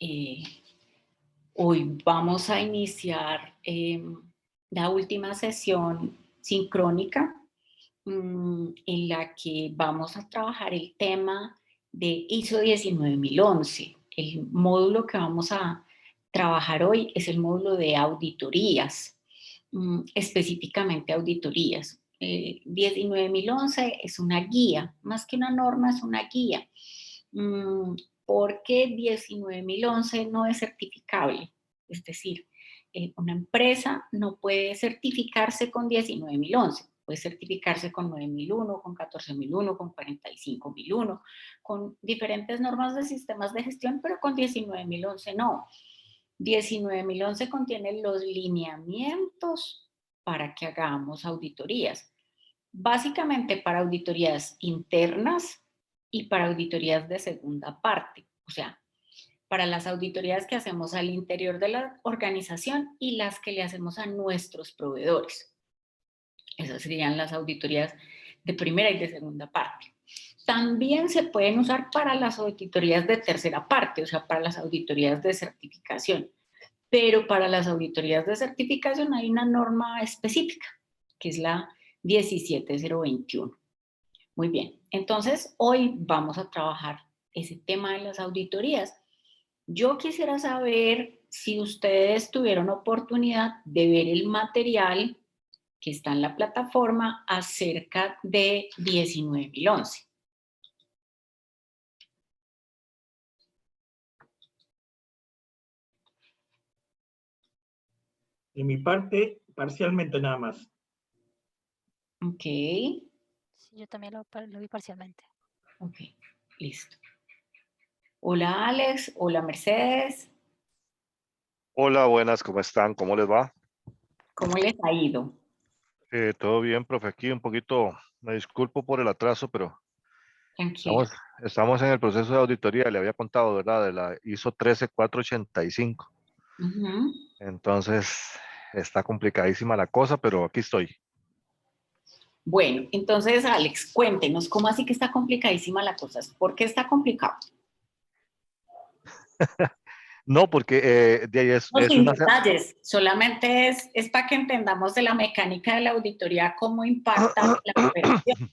Eh, Hoy vamos a iniciar la última sesión sincrónica en la que vamos a trabajar el tema de ISO 19011. El módulo que vamos a trabajar hoy es el módulo de auditorías, específicamente auditorías. 19011 es una guía, más que una norma, es una guía. Mm, Porque 19011 no es certificable. Es decir, una empresa no puede certificarse con 19011. Puede certificarse con 9001, con 14001, con 45001, con diferentes normas de sistemas de gestión, pero con 19011 no. 19011 contiene los lineamientos para que hagamos auditorías. Básicamente para auditorías internas y para auditorías de segunda parte. O sea, para las auditorías que hacemos al interior de la organización y las que le hacemos a nuestros proveedores. Esas serían las auditorías de primera y de segunda parte. También se pueden usar para las auditorías de tercera parte, o sea, para las auditorías de certificación. Pero para las auditorías de certificación hay una norma específica, que es la 17021. Muy bien, entonces hoy vamos a trabajar ese tema de las auditorías. Yo quisiera saber si ustedes tuvieron oportunidad de ver el material que está en la plataforma acerca de 19011. En mi parte, parcialmente nada más. Ok, Sí, yo también lo vi parcialmente. ok, listo. Hola Alex, hola Mercedes, Hola, buenas, ¿cómo están? ¿Cómo les va? ¿cómo les ha ido? Todo bien, profe. Aquí un poquito, me disculpo por el atraso, pero Tranquilo. estamos en el proceso de auditoría. Le había contado, ¿verdad? De la ISO 13485. Ujú. Entonces, está complicadísima la cosa, pero aquí estoy. Bueno, entonces Alex, cuéntenos, ¿cómo así que está complicadísima la cosa? ¿Por qué está complicado? No, porque de ahí No, es sin una, detalles, solamente es para que entendamos de la mecánica de la auditoría, cómo impacta la operación.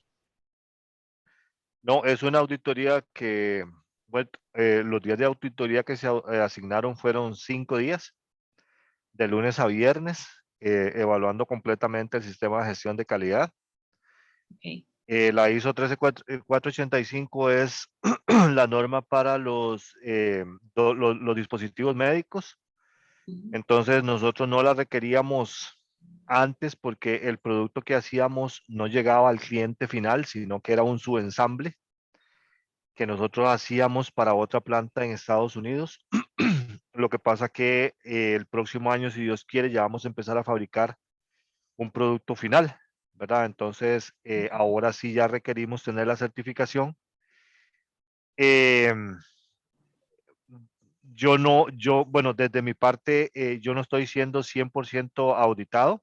no, es una auditoría que, bueno, los días de auditoría que se asignaron fueron 5 días, de lunes a viernes, evaluando completamente el sistema de gestión de calidad. Okay. La ISO 13485 es la norma para los dispositivos médicos. Uh-huh. Entonces nosotros no la requeríamos antes porque el producto que hacíamos no llegaba al cliente final, sino que era un subensamble que nosotros hacíamos para otra planta en Estados Unidos. Lo que pasa que el próximo año, si Dios quiere, ya vamos a empezar a fabricar un producto final, ¿verdad? Entonces, ahora sí ya requerimos tener la certificación. Eh, bueno, desde mi parte, yo no estoy siendo 100% auditado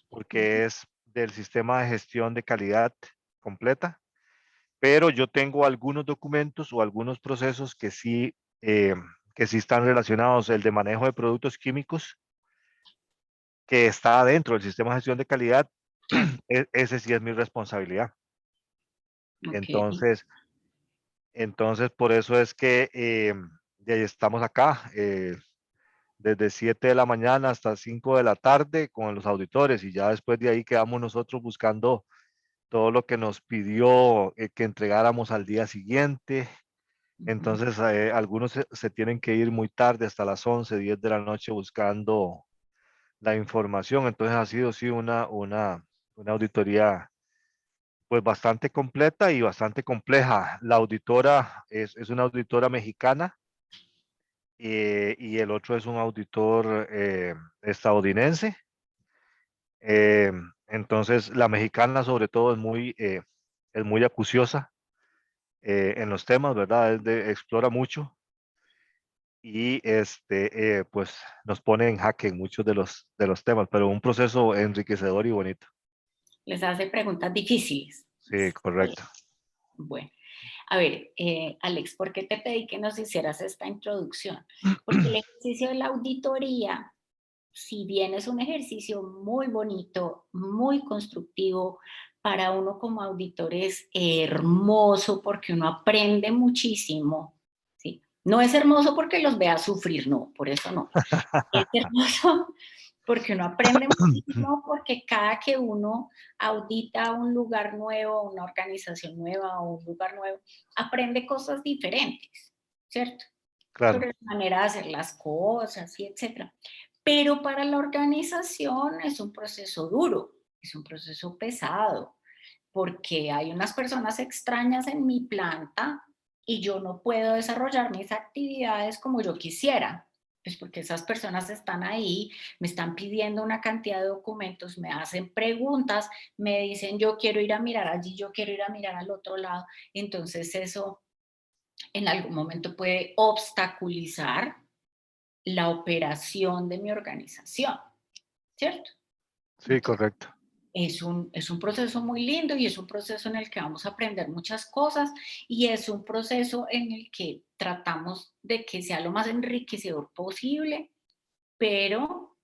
porque es del sistema de gestión de calidad completa, pero yo tengo algunos documentos o algunos procesos eh, que sí están relacionados, el de manejo de productos químicos, que está dentro del sistema de gestión de calidad, ese sí es mi responsabilidad. Okay. Entonces, por eso es que ya estamos acá, desde 7 de la mañana hasta 5 de la tarde con los auditores y ya después de ahí quedamos nosotros buscando todo lo que nos pidió que entregáramos al día siguiente. Entonces, algunos se tienen que ir muy tarde, hasta las 11, 10 de la noche buscando la información. Entonces, ha sido sí una auditoría pues bastante completa y bastante compleja. La auditora es una auditora mexicana y el otro es un auditor estadounidense. Eh, entonces, la mexicana sobre todo es muy acuciosa en los temas, ¿verdad? Explora mucho y pues nos pone en jaque en muchos de los temas, pero un proceso enriquecedor y bonito. Les hace preguntas difíciles. Sí, correcto. Bueno, A ver, Alex, ¿por qué te pedí que nos hicieras esta introducción? Porque el ejercicio de la auditoría, si bien es un ejercicio muy bonito, muy constructivo, para uno como auditor es hermoso porque uno aprende muchísimo, ¿sí? No es hermoso porque los vea sufrir, no, por eso no. Es hermoso porque uno aprende muchísimo, porque cada que uno audita un lugar nuevo, una organización nueva o un lugar nuevo, aprende cosas diferentes, ¿cierto? Claro, Sobre la manera de hacer las cosas y etcétera. Pero para la organización es un proceso duro, es un proceso pesado, porque hay unas personas extrañas en mi planta y yo no puedo desarrollar mis actividades como yo quisiera. Pues porque esas personas están ahí, me están pidiendo una cantidad de documentos, me hacen preguntas, me dicen yo quiero ir a mirar allí, yo quiero ir a mirar al otro lado. Entonces eso en algún momento puede obstaculizar la operación de mi organización, ¿cierto? sí, correcto. Es un proceso muy lindo y es un proceso en el que vamos a aprender muchas cosas y es un proceso en el que tratamos de que sea lo más enriquecedor posible, pero,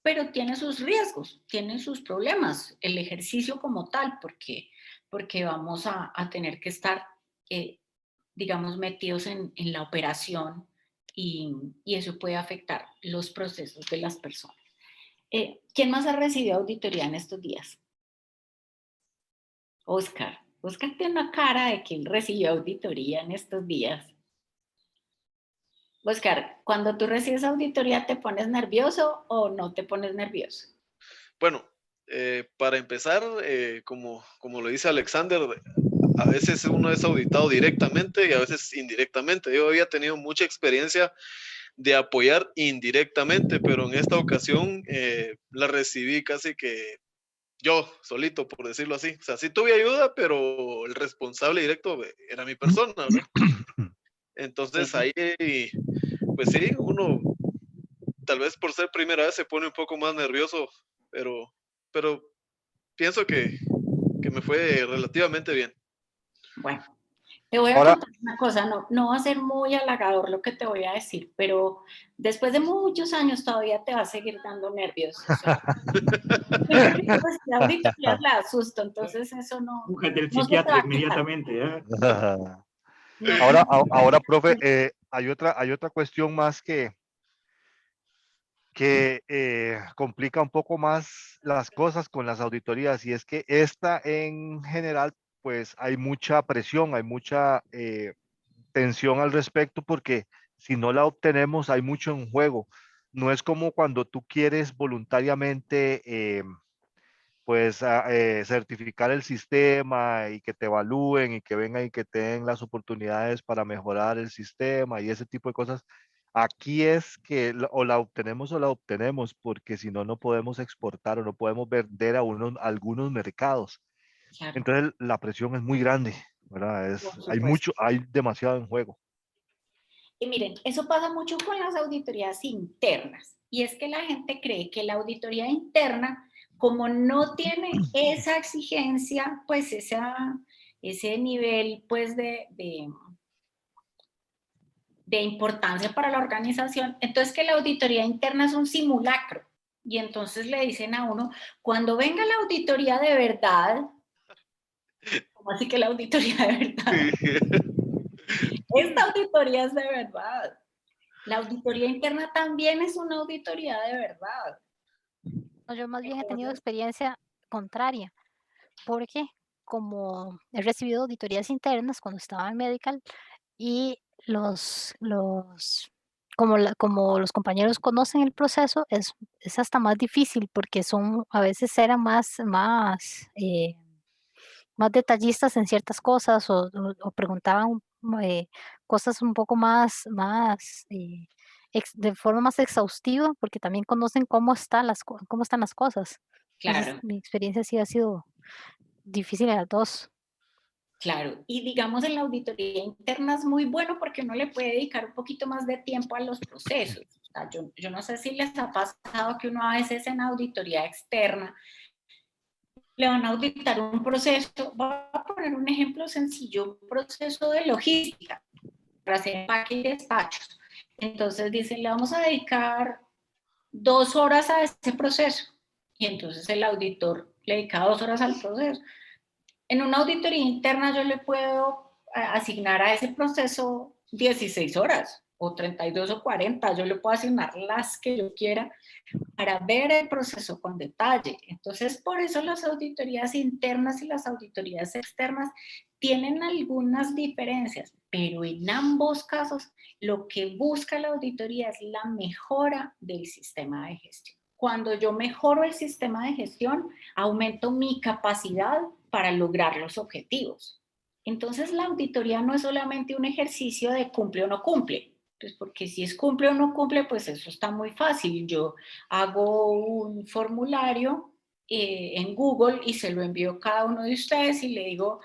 pero tiene sus riesgos, tiene sus problemas, el ejercicio como tal, porque vamos a tener que estar, digamos, metidos en la operación y eso puede afectar los procesos de las personas. ¿Quién más ha recibido auditoría en estos días? Oscar. Oscar tiene una cara de que él recibió auditoría en estos días. Oscar, cuando tú recibes auditoría, ¿te pones nervioso o no te pones nervioso? Bueno, para empezar, como lo dice Alexander, a veces uno es auditado directamente y a veces indirectamente. Yo había tenido mucha experiencia de apoyar indirectamente, pero en esta ocasión la recibí casi que yo solito, por decirlo así. O sea, sí tuve ayuda, pero el responsable directo era mi persona, ¿verdad? Entonces ahí, pues sí, uno tal vez por ser primera vez se pone un poco más nervioso, pero pienso que me fue relativamente bien. Bueno, te voy a Ahora, contar una cosa, no va a ser muy halagador lo que te voy a decir, pero después de muchos años todavía te va a seguir dando nervios. O sea, siempre que yo recibí auditorías la asusto, entonces eso Búscate el no se te psiquiatra va a quitar. inmediatamente, ¿eh? No se ahora, te va a ahora, profe, quitar. hay otra cuestión más que complica un poco más las cosas con las auditorías y es que esta en general, pues hay mucha presión, hay mucha tensión al respecto porque si no la obtenemos hay mucho en juego. No es como cuando tú quieres voluntariamente pues certificar el sistema y que te evalúen y que vengan y que te den las oportunidades para mejorar el sistema y ese tipo de cosas. Aquí es que o la obtenemos o la obtenemos, porque si no, no podemos exportar o no podemos vender a algunos mercados. Claro, Entonces la presión es muy grande, ¿verdad? por Hay supuesto. mucho, hay demasiado en juego. Y miren, eso pasa mucho con las auditorías internas. Y es que la gente cree que la auditoría interna, como no tiene esa exigencia, pues ese nivel pues de importancia para la organización, entonces que la auditoría interna es un simulacro. Y entonces le dicen a uno, cuando venga la auditoría de verdad, ¿cómo así que la auditoría de verdad? Esta auditoría es de verdad. La auditoría interna también es una auditoría de verdad. No, yo más bien he tenido experiencia contraria, porque como he recibido auditorías internas cuando estaba en Medical y como los compañeros conocen el proceso, es hasta más difícil porque a veces eran más detallistas en ciertas cosas o preguntaban cosas un poco de forma más exhaustiva porque también conocen cómo están las cosas. Entonces, Claro, mi experiencia sí ha sido difícil en las dos. claro. Y digamos en la auditoría interna es muy bueno porque uno le puede dedicar un poquito más de tiempo a los procesos. O sea, yo no sé si les ha pasado que uno a veces en auditoría externa le van a auditar un proceso, voy a poner un ejemplo sencillo, un proceso de logística para hacer empaque y despachos. Entonces dice, le vamos a dedicar 2 horas a ese proceso. Y entonces el auditor le dedica 2 horas al proceso. En una auditoría interna yo le puedo asignar a ese proceso 16 horas o 32 o 40, yo le puedo asignar las que yo quiera para ver el proceso con detalle. Entonces, por eso las auditorías internas y las auditorías externas tienen algunas diferencias, pero en ambos casos lo que busca la auditoría es la mejora del sistema de gestión. Cuando yo mejoro el sistema de gestión, aumento mi capacidad para lograr los objetivos. Entonces, la auditoría no es solamente un ejercicio de cumple o no cumple, pues porque si es cumple o no cumple, pues eso está muy fácil. Yo hago un formulario en Google y se lo envío a cada uno de ustedes y le digo,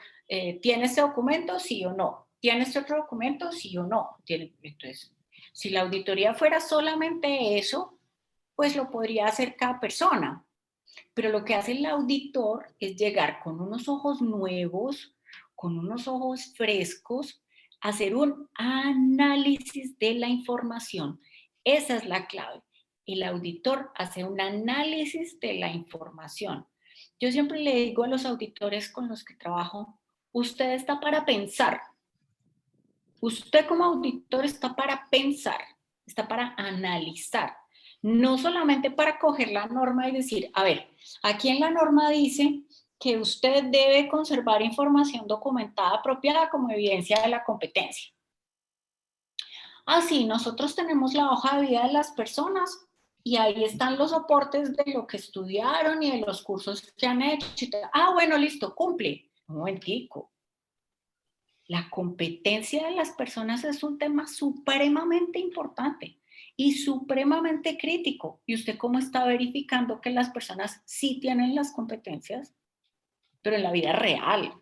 ¿tiene este documento? Sí o no. ¿Tiene este otro documento? Sí o no. Entonces, si la auditoría fuera solamente eso, pues lo podría hacer cada persona. Pero lo que hace el auditor es llegar con unos ojos nuevos, con unos ojos frescos, hacer un análisis de la información. Esa es la clave. El auditor hace un análisis de la información. Yo siempre le digo a los auditores con los que trabajo, usted está para pensar. Usted como auditor está para pensar, está para analizar, no solamente para coger la norma y decir, a ver, aquí en la norma dice que usted debe conservar información documentada apropiada como evidencia de la competencia. Así, nosotros tenemos la hoja de vida de las personas y ahí están los soportes de lo que estudiaron y de los cursos que han hecho. Ah, bueno, listo, cumple. Un momentico. La competencia de las personas es un tema supremamente importante y supremamente crítico. ¿Y usted cómo está verificando que las personas sí tienen las competencias? Pero en la vida real,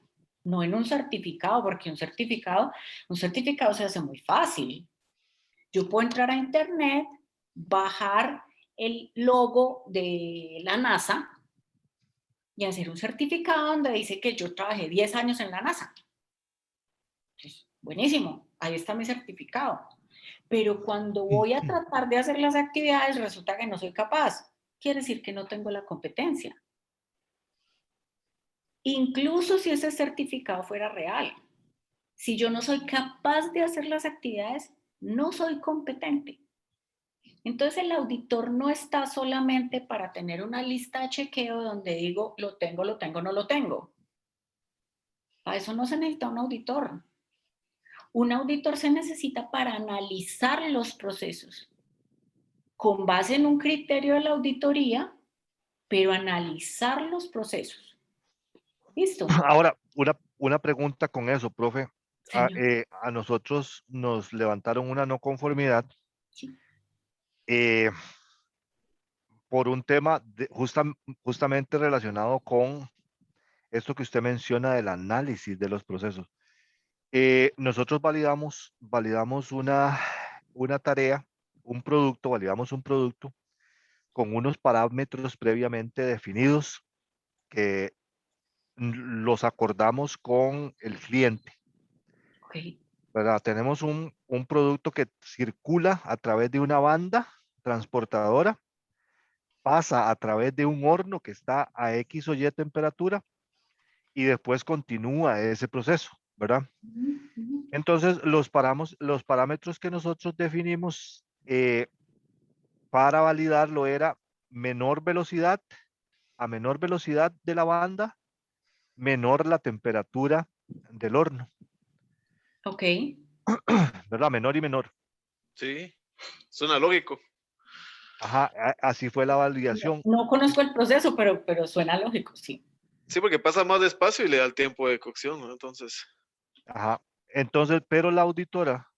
no en un certificado, porque un certificado se hace muy fácil. Yo puedo entrar a internet, bajar el logo de la NASA y hacer un certificado donde dice que yo trabajé 10 años en la NASA. Pues, buenísimo, ahí está mi certificado. Pero cuando voy a tratar de hacer las actividades, resulta que no soy capaz. Quiere decir que no tengo la competencia. Incluso si ese certificado fuera real. Si yo no soy capaz de hacer las actividades, no soy competente. Entonces el auditor no está solamente para tener una lista de chequeo donde digo, lo tengo, no lo tengo. Para eso no se necesita un auditor. Un auditor se necesita para analizar los procesos con base en un criterio de la auditoría, pero analizar los procesos. ¿Listo? Ahora, una pregunta con eso, profe. Señor. A nosotros nos levantaron una no conformidad Sí. por un tema justamente relacionado con esto que usted menciona del análisis de los procesos. Nosotros validamos una tarea, validamos un producto con unos parámetros previamente definidos que los acordamos con el cliente. Okay. ¿Verdad? Tenemos un producto que circula a través de una banda transportadora, pasa a través de un horno que está a X o Y temperatura y después continúa ese proceso, ¿verdad? Entonces, los parámetros que nosotros definimos para validarlo era menor velocidad, a menor velocidad de la banda, menor la temperatura del horno, Ok. ¿verdad? Menor y menor. Sí, suena lógico. Ajá, así fue la validación. No conozco el proceso, pero suena lógico, sí. Sí, porque pasa más despacio y le da el tiempo de cocción, ¿no? Entonces, Ajá. Entonces, pero la auditora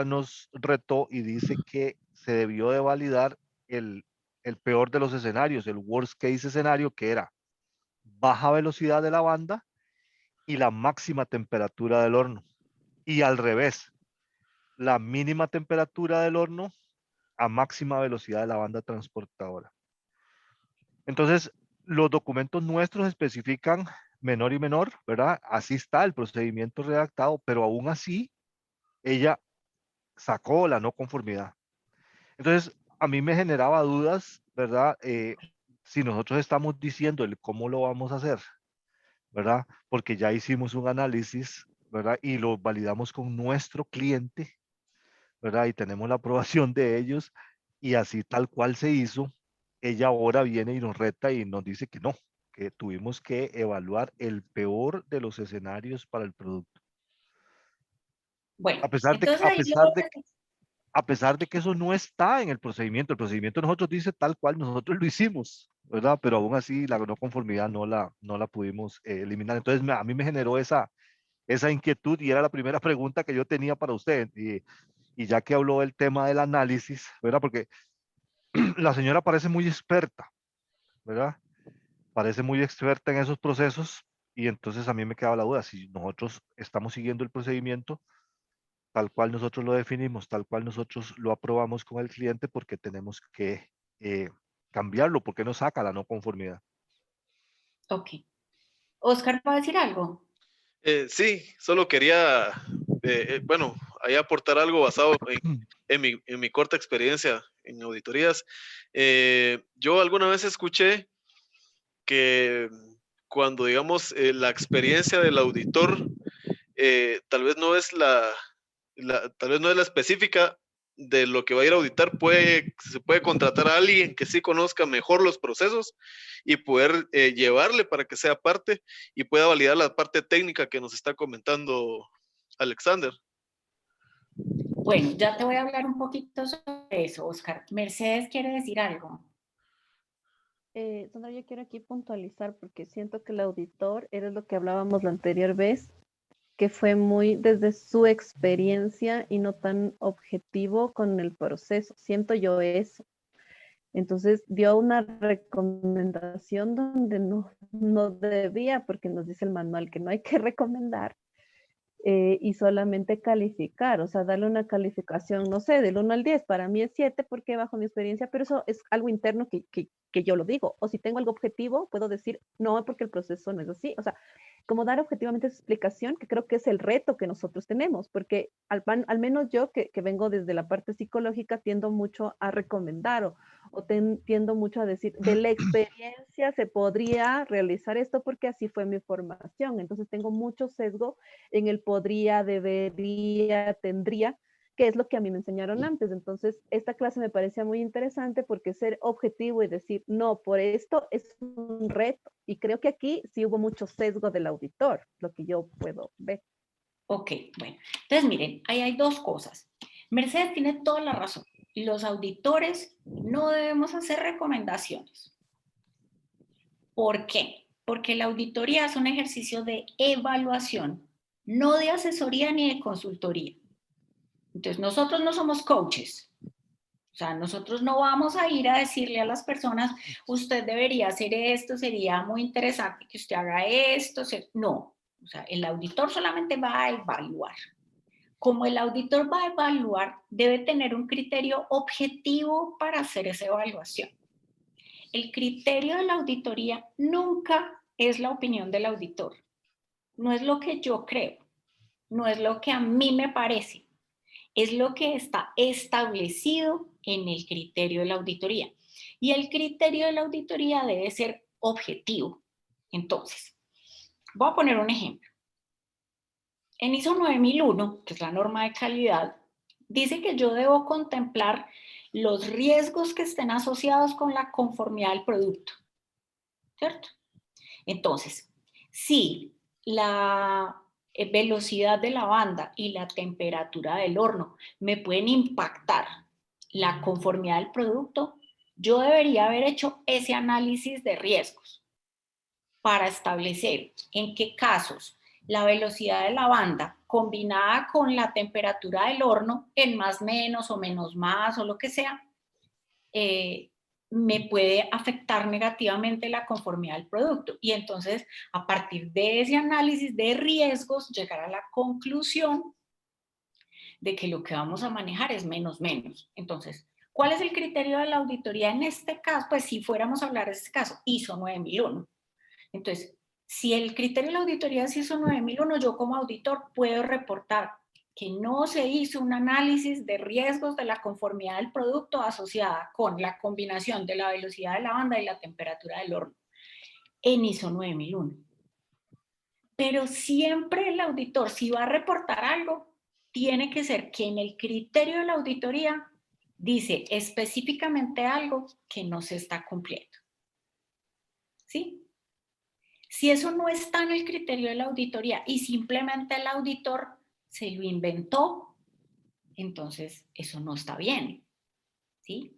nos retó y dice que se debió de validar el peor de los escenarios, el worst case escenario, que era baja velocidad de la banda y la máxima temperatura del horno. Y al revés, la mínima temperatura del horno a máxima velocidad de la banda transportadora. Entonces, los documentos nuestros especifican menor y menor, ¿verdad? Así está el procedimiento redactado, pero aún así ella sacó la no conformidad. Entonces, a mí me generaba dudas, ¿verdad? Si nosotros estamos diciendo cómo lo vamos a hacer, ¿verdad? Porque ya hicimos un análisis, ¿verdad? Y lo validamos con nuestro cliente, ¿verdad? Y tenemos la aprobación de ellos y así tal cual se hizo, ella ahora viene y nos reta y nos dice que no, que tuvimos que evaluar el peor de los escenarios para el producto. Bueno, A pesar de, entonces a ahí yo pesar de, a pesar de que eso no está en el procedimiento de nosotros dice tal cual nosotros lo hicimos, ¿verdad? Pero aún así la no conformidad no la pudimos eliminar. Entonces a mí me generó esa inquietud y era la primera pregunta que yo tenía para usted. Y ya que habló del tema del análisis, ¿verdad? Porque la señora parece muy experta, ¿verdad? Parece muy experta en esos procesos y entonces a mí me quedaba la duda, si nosotros estamos siguiendo el procedimiento tal cual nosotros lo definimos, tal cual nosotros lo aprobamos con el cliente, porque tenemos que cambiarlo, porque nos saca la no conformidad. Ok. Oscar, ¿va a decir algo? Sí, solo quería, bueno, ahí aportar algo basado en mi corta experiencia en auditorías. Yo alguna vez escuché que cuando, digamos, la experiencia del auditor tal vez no es tal vez no es la específica de lo que va a ir a auditar, se puede contratar a alguien que sí conozca mejor los procesos y poder llevarle para que sea parte y pueda validar la parte técnica que nos está comentando Alexander. Bueno, ya te voy a hablar un poquito sobre eso, Oscar. Mercedes quiere decir algo. Sandra, yo quiero aquí puntualizar porque siento que el auditor era lo que hablábamos la anterior vez, que fue muy desde su experiencia y no tan objetivo con el proceso. Siento yo eso. Entonces dio una recomendación donde no debía, porque nos dice el manual que no hay que recomendar y solamente calificar, o sea, darle una calificación, no sé, del 1 al 10. Para mí es 7 porque bajo mi experiencia, pero eso es algo interno que yo lo digo. O si tengo algo objetivo, puedo decir, no, porque el proceso no es así. O sea, como dar objetivamente esa explicación, que creo que es el reto que nosotros tenemos, porque al menos yo que vengo desde la parte psicológica tiendo mucho a recomendar o tiendo mucho a decir, de la experiencia se podría realizar esto porque así fue mi formación. Entonces tengo mucho sesgo en el podría, debería, tendría, que es lo que a mí me enseñaron antes. Entonces, esta clase me parecía muy interesante porque ser objetivo y decir, no, por esto es un reto. Y creo que aquí sí hubo mucho sesgo del auditor, lo que yo puedo ver. Ok, bueno. Entonces, miren, ahí hay dos cosas. Mercedes tiene toda la razón. Los auditores no debemos hacer recomendaciones. ¿Por qué? Porque la auditoría es un ejercicio de evaluación, no de asesoría ni de consultoría. Entonces, nosotros no somos coaches. O sea, nosotros no vamos a ir a decirle a las personas, usted debería hacer esto, sería muy interesante que usted haga esto. No, o sea, el auditor solamente va a evaluar. Como el auditor va a evaluar, debe tener un criterio objetivo para hacer esa evaluación. El criterio de la auditoría nunca es la opinión del auditor. No es lo que yo creo, no es lo que a mí me parece, es lo que está establecido en el criterio de la auditoría. Y el criterio de la auditoría debe ser objetivo. Entonces, voy a poner un ejemplo. En ISO 9001, que es la norma de calidad, dice que yo debo contemplar los riesgos que estén asociados con la conformidad del producto, ¿cierto? Entonces, si la velocidad de la banda y la temperatura del horno me pueden impactar la conformidad del producto, yo debería haber hecho ese análisis de riesgos para establecer en qué casos la velocidad de la banda combinada con la temperatura del horno en más menos o menos más o lo que sea, me puede afectar negativamente la conformidad del producto. Y entonces, a partir de ese análisis de riesgos, llegar a la conclusión de que lo que vamos a manejar es menos menos. Entonces, ¿Cuál es el criterio de la auditoría en este caso? Pues si fuéramos a hablar de este caso, ISO 9001. Entonces, si el criterio de la auditoría es ISO 9001, yo como auditor puedo reportar que no se hizo un análisis de riesgos de la conformidad del producto asociada con la combinación de la velocidad de la banda y la temperatura del horno en ISO 9001. Pero siempre el auditor, si va a reportar algo, tiene que ser que en el criterio de la auditoría dice específicamente algo que no se está cumpliendo. ¿Sí? Si eso no está en el criterio de la auditoría y simplemente el auditor se lo inventó, entonces eso no está bien. ¿Sí?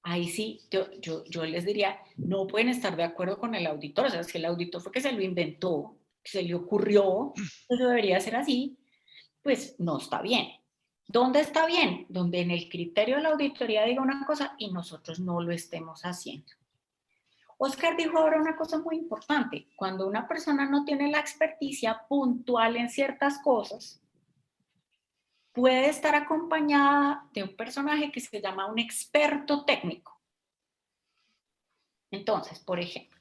Ahí sí, yo les diría, no pueden estar de acuerdo con el auditor. O sea, si el auditor fue que se lo inventó, que se le ocurrió, eso debería ser así, pues no está bien. ¿Dónde está bien? Donde en el criterio de la auditoría diga una cosa y nosotros no lo estemos haciendo. Oscar dijo ahora una cosa muy importante. Cuando una persona no tiene la experticia puntual en ciertas cosas, puede estar acompañada de un personaje que se llama un experto técnico. Entonces, por ejemplo,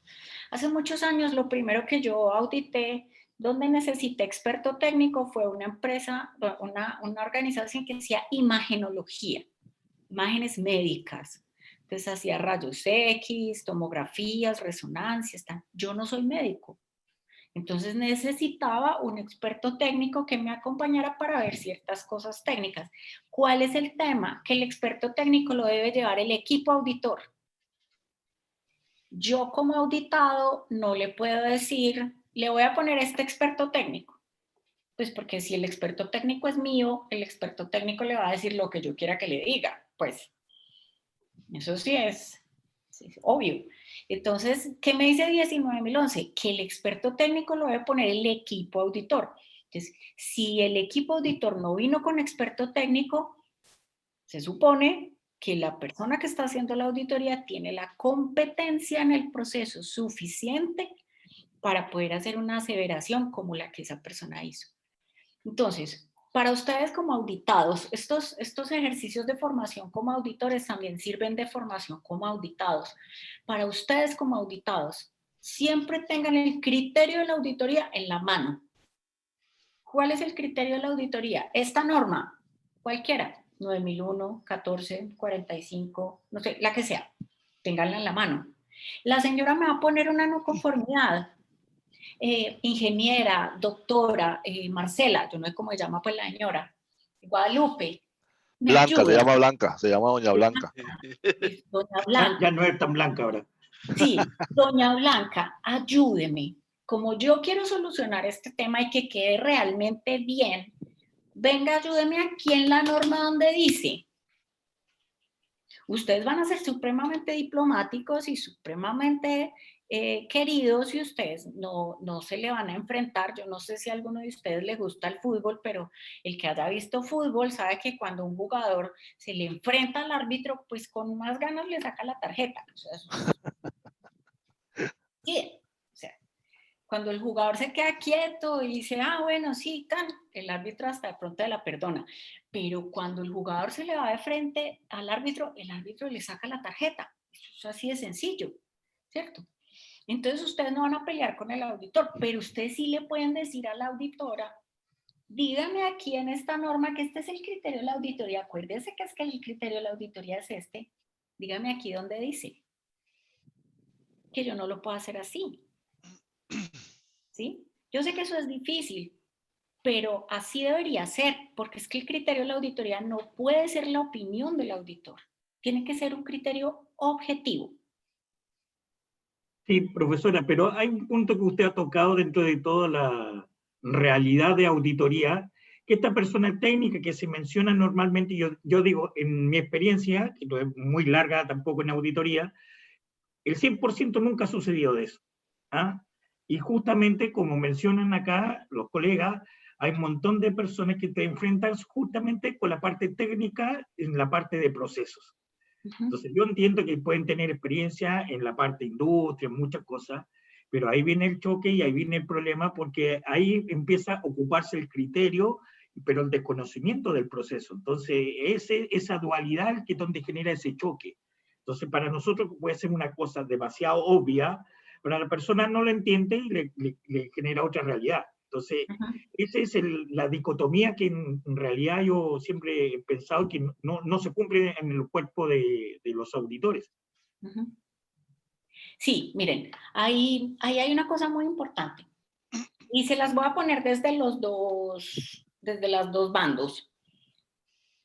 hace muchos años lo primero que yo audité, donde necesité experto técnico, fue una empresa, una organización que hacía imagenología, imágenes médicas. Entonces hacía rayos X, tomografías, resonancias. Yo no soy médico. Entonces necesitaba un experto técnico que me acompañara para ver ciertas cosas técnicas. ¿Cuál es el tema? Que el experto técnico lo debe llevar el equipo auditor. Yo como auditado no le puedo decir, le voy a poner este experto técnico. Pues porque si el experto técnico es mío, el experto técnico le va a decir lo que yo quiera que le diga. Pues eso sí es obvio. Entonces, ¿qué me dice 19.011? Que el experto técnico lo debe poner el equipo auditor. Entonces, si el equipo auditor no vino con experto técnico, se supone que la persona que está haciendo la auditoría tiene la competencia en el proceso suficiente para poder hacer una aseveración como la que esa persona hizo. Entonces, para ustedes como auditados, estos ejercicios de formación como auditores también sirven de formación como auditados. Para ustedes como auditados, siempre tengan el criterio de la auditoría en la mano. ¿Cuál es el criterio de la auditoría? Esta norma, cualquiera, 9001, 14, 45, no sé, la que sea, ténganla en la mano. La señora me va a poner una no conformidad. Ingeniera, doctora, Marcela, yo no sé cómo se llama pues la señora, Guadalupe, me Blanca, ayuda. se llama Blanca, se llama Doña Blanca. Doña Blanca. Ya no es tan blanca ahora. Sí, Doña Blanca, ayúdeme. Como yo quiero solucionar este tema y que quede realmente bien, venga, ayúdeme aquí en la norma donde dice. Ustedes van a ser supremamente diplomáticos y supremamente queridos y ustedes no se le van a enfrentar. Yo no sé si a alguno de ustedes le gusta el fútbol, pero el que haya visto fútbol sabe que cuando un jugador se le enfrenta al árbitro, pues con más ganas le saca la tarjeta. O sea, sí, o sea, cuando el jugador se queda quieto y dice, bueno, sí, el árbitro hasta de pronto la perdona. Pero cuando el jugador se le va de frente al árbitro, el árbitro le saca la tarjeta. Eso es así de sencillo, ¿cierto? Entonces ustedes no van a pelear con el auditor, pero ustedes sí le pueden decir a la auditora, dígame aquí en esta norma que este es el criterio de la auditoría. Acuérdese que es que el criterio de la auditoría es este. Dígame aquí donde dice que yo no lo puedo hacer así. ¿Sí? Yo sé que eso es difícil, pero así debería ser, porque es que el criterio de la auditoría no puede ser la opinión del auditor. Tiene que ser un criterio objetivo. Sí, profesora, pero hay un punto que usted ha tocado dentro de toda la realidad de auditoría, que esta persona técnica que se menciona normalmente, yo digo, en mi experiencia, que no es muy larga tampoco en auditoría, el 100% nunca ha sucedido de eso. ¿Ah? Y justamente, como mencionan acá los colegas, hay un montón de personas que te enfrentan justamente con la parte técnica en la parte de procesos. Entonces yo entiendo que pueden tener experiencia en la parte de industria, en muchas cosas, pero ahí viene el choque y ahí viene el problema porque ahí empieza a ocuparse el criterio pero el desconocimiento del proceso. Entonces, esa dualidad que es donde genera ese choque. Entonces, para nosotros puede ser una cosa demasiado obvia, pero a la persona no lo entiende y le genera otra realidad. Entonces, esa es la dicotomía que en realidad yo siempre he pensado que no se cumple en el cuerpo de los auditores. Sí, miren, ahí hay una cosa muy importante. Y se las voy a poner desde los dos bandos.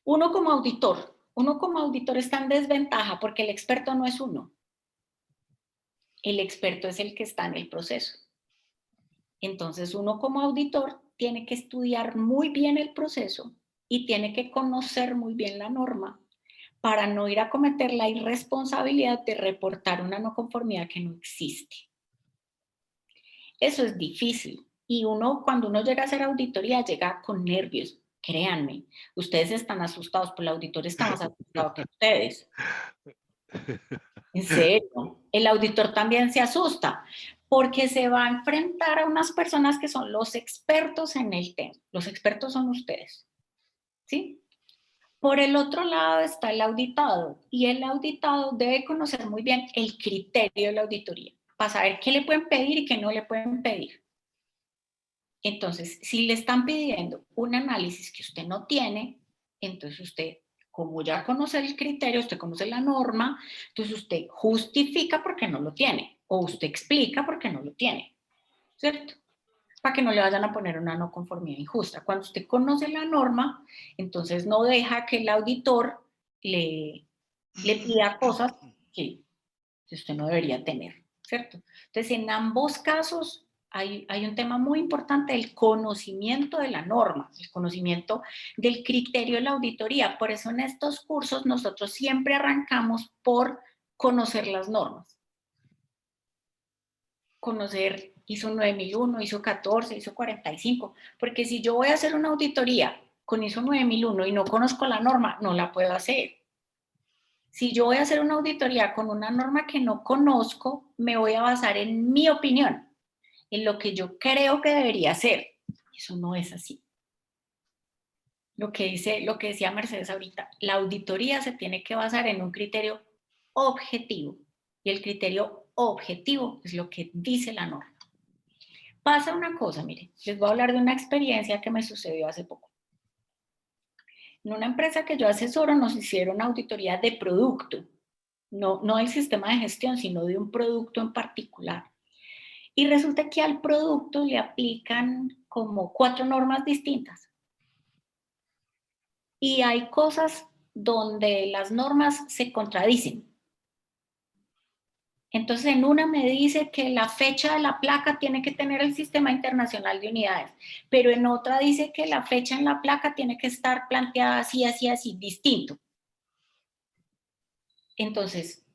Uno como auditor está en desventaja porque el experto no es uno. El experto es el que está en el proceso. Entonces, uno como auditor tiene que estudiar muy bien el proceso y tiene que conocer muy bien la norma para no ir a cometer la irresponsabilidad de reportar una no conformidad que no existe. Eso es difícil. Y cuando uno llega a hacer auditoría, llega con nervios. Créanme, ustedes están asustados, pero el auditor está más asustado que ustedes. En serio, el auditor también se asusta porque se va a enfrentar a unas personas que son los expertos en el tema. Los expertos son ustedes, ¿sí? Por el otro lado está el auditado y el auditado debe conocer muy bien el criterio de la auditoría para saber qué le pueden pedir y qué no le pueden pedir. Entonces, si le están pidiendo un análisis que usted no tiene, entonces usted, como ya conoce el criterio, usted conoce la norma, entonces usted justifica por qué no lo tiene, o usted explica por qué no lo tiene, ¿cierto? Para que no le vayan a poner una no conformidad injusta. Cuando usted conoce la norma, entonces no deja que el auditor le pida cosas que usted no debería tener, ¿cierto? Entonces, en ambos casos hay un tema muy importante, el conocimiento de la norma, el conocimiento del criterio de la auditoría. Por eso en estos cursos nosotros siempre arrancamos por conocer las normas. Conocer ISO 9001, ISO 14, ISO 45, porque si yo voy a hacer una auditoría con ISO 9001 y no conozco la norma, no la puedo hacer. Si yo voy a hacer una auditoría con una norma que no conozco, me voy a basar en mi opinión, en lo que yo creo que debería ser. Eso no es así. Lo que decía Mercedes ahorita, la auditoría se tiene que basar en un criterio objetivo. Y el criterio objetivo es lo que dice la norma. Pasa una cosa, miren, les voy a hablar de una experiencia que me sucedió hace poco. En una empresa que yo asesoro nos hicieron auditoría de producto, no del sistema de gestión, sino de un producto en particular. Y resulta que al producto le aplican como 4 normas distintas. Y hay cosas donde las normas se contradicen. Entonces, en una me dice que la fecha de la placa tiene que tener el Sistema Internacional de Unidades, pero en otra dice que la fecha en la placa tiene que estar planteada así, así, así, distinto. Entonces,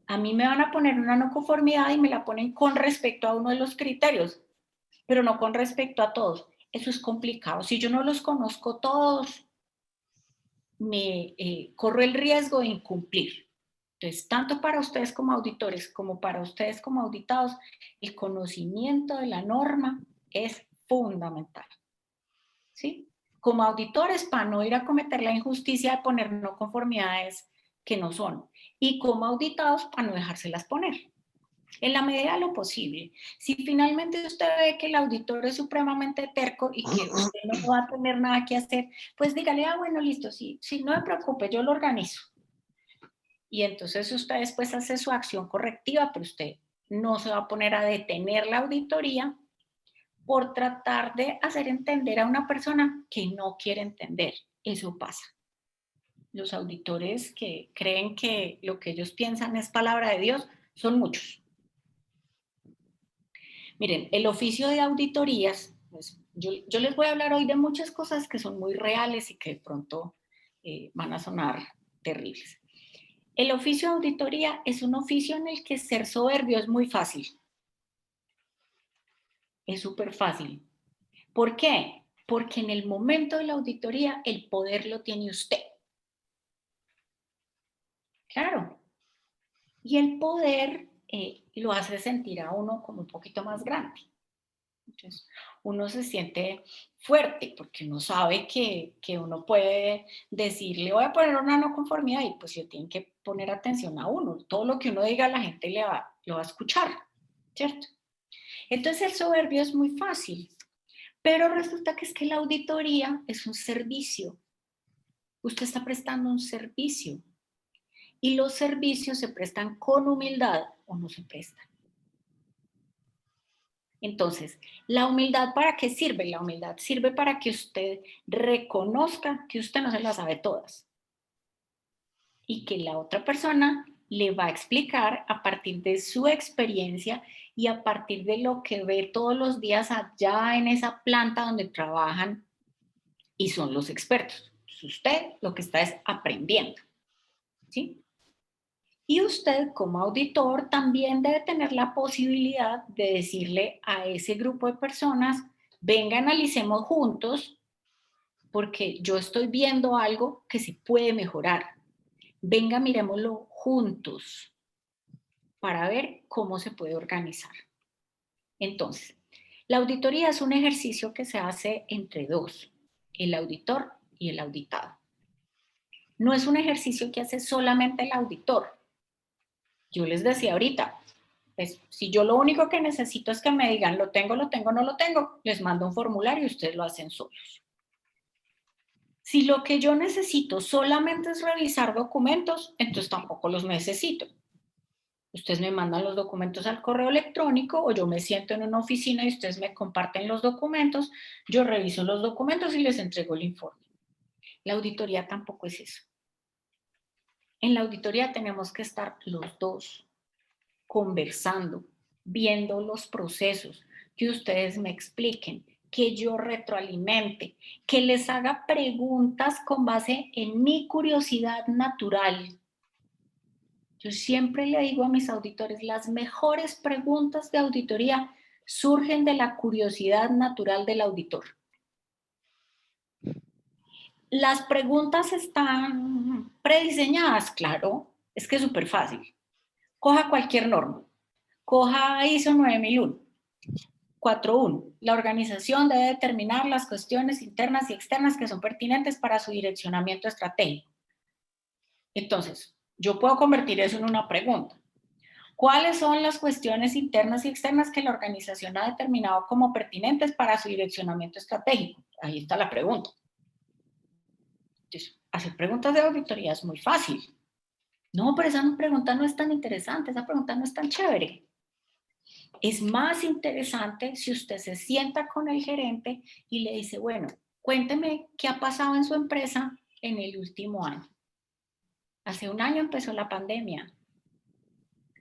a mí me van a poner una no conformidad y me la ponen con respecto a uno de los criterios, pero no con respecto a todos. Eso es complicado. Si yo no los conozco todos, me corro el riesgo de incumplir. Entonces, tanto para ustedes como auditores, como para ustedes como auditados, el conocimiento de la norma es fundamental. ¿Sí? Como auditores, para no ir a cometer la injusticia de poner no conformidades que no son. Y como auditados, para no dejárselas poner. En la medida de lo posible. Si finalmente usted ve que el auditor es supremamente terco y que usted no va a tener nada que hacer, pues dígale, bueno, listo, sí, no me preocupe, yo lo organizo. Y entonces usted después hace su acción correctiva, pero usted no se va a poner a detener la auditoría por tratar de hacer entender a una persona que no quiere entender. Eso pasa. Los auditores que creen que lo que ellos piensan es palabra de Dios son muchos. Miren, el oficio de auditorías, pues, yo les voy a hablar hoy de muchas cosas que son muy reales y que de pronto van a sonar terribles. El oficio de auditoría es un oficio en el que ser soberbio es muy fácil. Es súper fácil. ¿Por qué? Porque en el momento de la auditoría el poder lo tiene usted. Claro. Y el poder lo hace sentir a uno como un poquito más grande. Entonces, uno se siente fuerte porque uno sabe que uno puede decirle, voy a poner una no conformidad y pues yo tienen que poner atención a uno. Todo lo que uno diga la gente lo va a escuchar, ¿cierto? Entonces el soberbio es muy fácil, pero resulta que es que la auditoría es un servicio. Usted está prestando un servicio y los servicios se prestan con humildad o no se prestan. Entonces, ¿la humildad para qué sirve? La humildad sirve para que usted reconozca que usted no se las sabe todas y que la otra persona le va a explicar a partir de su experiencia y a partir de lo que ve todos los días allá en esa planta donde trabajan y son los expertos. Entonces, usted lo que está es aprendiendo, ¿sí? Y usted como auditor también debe tener la posibilidad de decirle a ese grupo de personas, venga, analicemos juntos, porque yo estoy viendo algo que se puede mejorar. Venga, miremoslo juntos para ver cómo se puede organizar. Entonces, la auditoría es un ejercicio que se hace entre dos, el auditor y el auditado. No es un ejercicio que hace solamente el auditor. Yo les decía ahorita, pues, si yo lo único que necesito es que me digan lo tengo, no lo tengo, les mando un formulario y ustedes lo hacen solos. Si lo que yo necesito solamente es revisar documentos, entonces tampoco los necesito. Ustedes me mandan los documentos al correo electrónico o yo me siento en una oficina y ustedes me comparten los documentos, yo reviso los documentos y les entrego el informe. La auditoría tampoco es eso. En la auditoría tenemos que estar los dos conversando, viendo los procesos, que ustedes me expliquen, que yo retroalimente, que les haga preguntas con base en mi curiosidad natural. Yo siempre le digo a mis auditores, las mejores preguntas de auditoría surgen de la curiosidad natural del auditor. Las preguntas están prediseñadas, claro, es que es súper fácil. Coja cualquier norma, coja ISO 9001, 4.1. La organización debe determinar las cuestiones internas y externas que son pertinentes para su direccionamiento estratégico. Entonces, yo puedo convertir eso en una pregunta. ¿Cuáles son las cuestiones internas y externas que la organización ha determinado como pertinentes para su direccionamiento estratégico? Ahí está la pregunta. Entonces, hacer preguntas de auditoría es muy fácil. No, pero esa pregunta no es tan interesante, esa pregunta no es tan chévere. Es más interesante si usted se sienta con el gerente y le dice, bueno, cuénteme qué ha pasado en su empresa en el último año. Hace un año empezó la pandemia.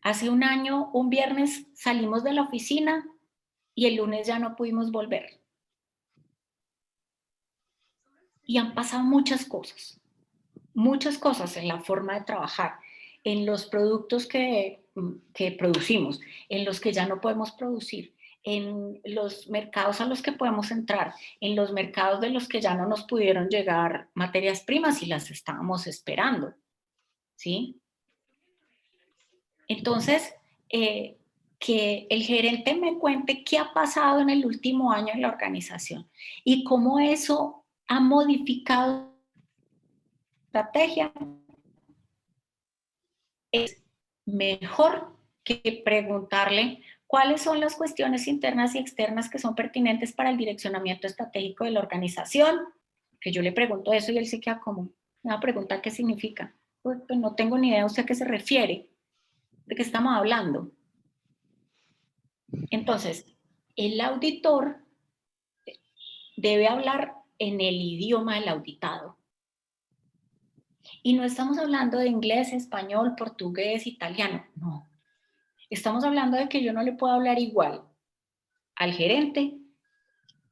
Hace un año, un viernes salimos de la oficina y el lunes ya no pudimos volver. Y han pasado muchas cosas en la forma de trabajar, en los productos que producimos, en los que ya no podemos producir, en los mercados a los que podemos entrar, en los mercados de los que ya no nos pudieron llegar materias primas y las estábamos esperando, ¿sí? Entonces, que el gerente me cuente qué ha pasado en el último año en la organización y cómo eso ha modificado la estrategia, es mejor que preguntarle cuáles son las cuestiones internas y externas que son pertinentes para el direccionamiento estratégico de la organización. Que yo le pregunto eso y él se queda como, una pregunta, ¿qué significa? Pues no tengo ni idea, ¿usted a qué se refiere? ¿De qué estamos hablando? Entonces, el auditor debe hablar en el idioma del auditado. Y no estamos hablando de inglés, español, portugués, italiano, no. Estamos hablando de que yo no le puedo hablar igual al gerente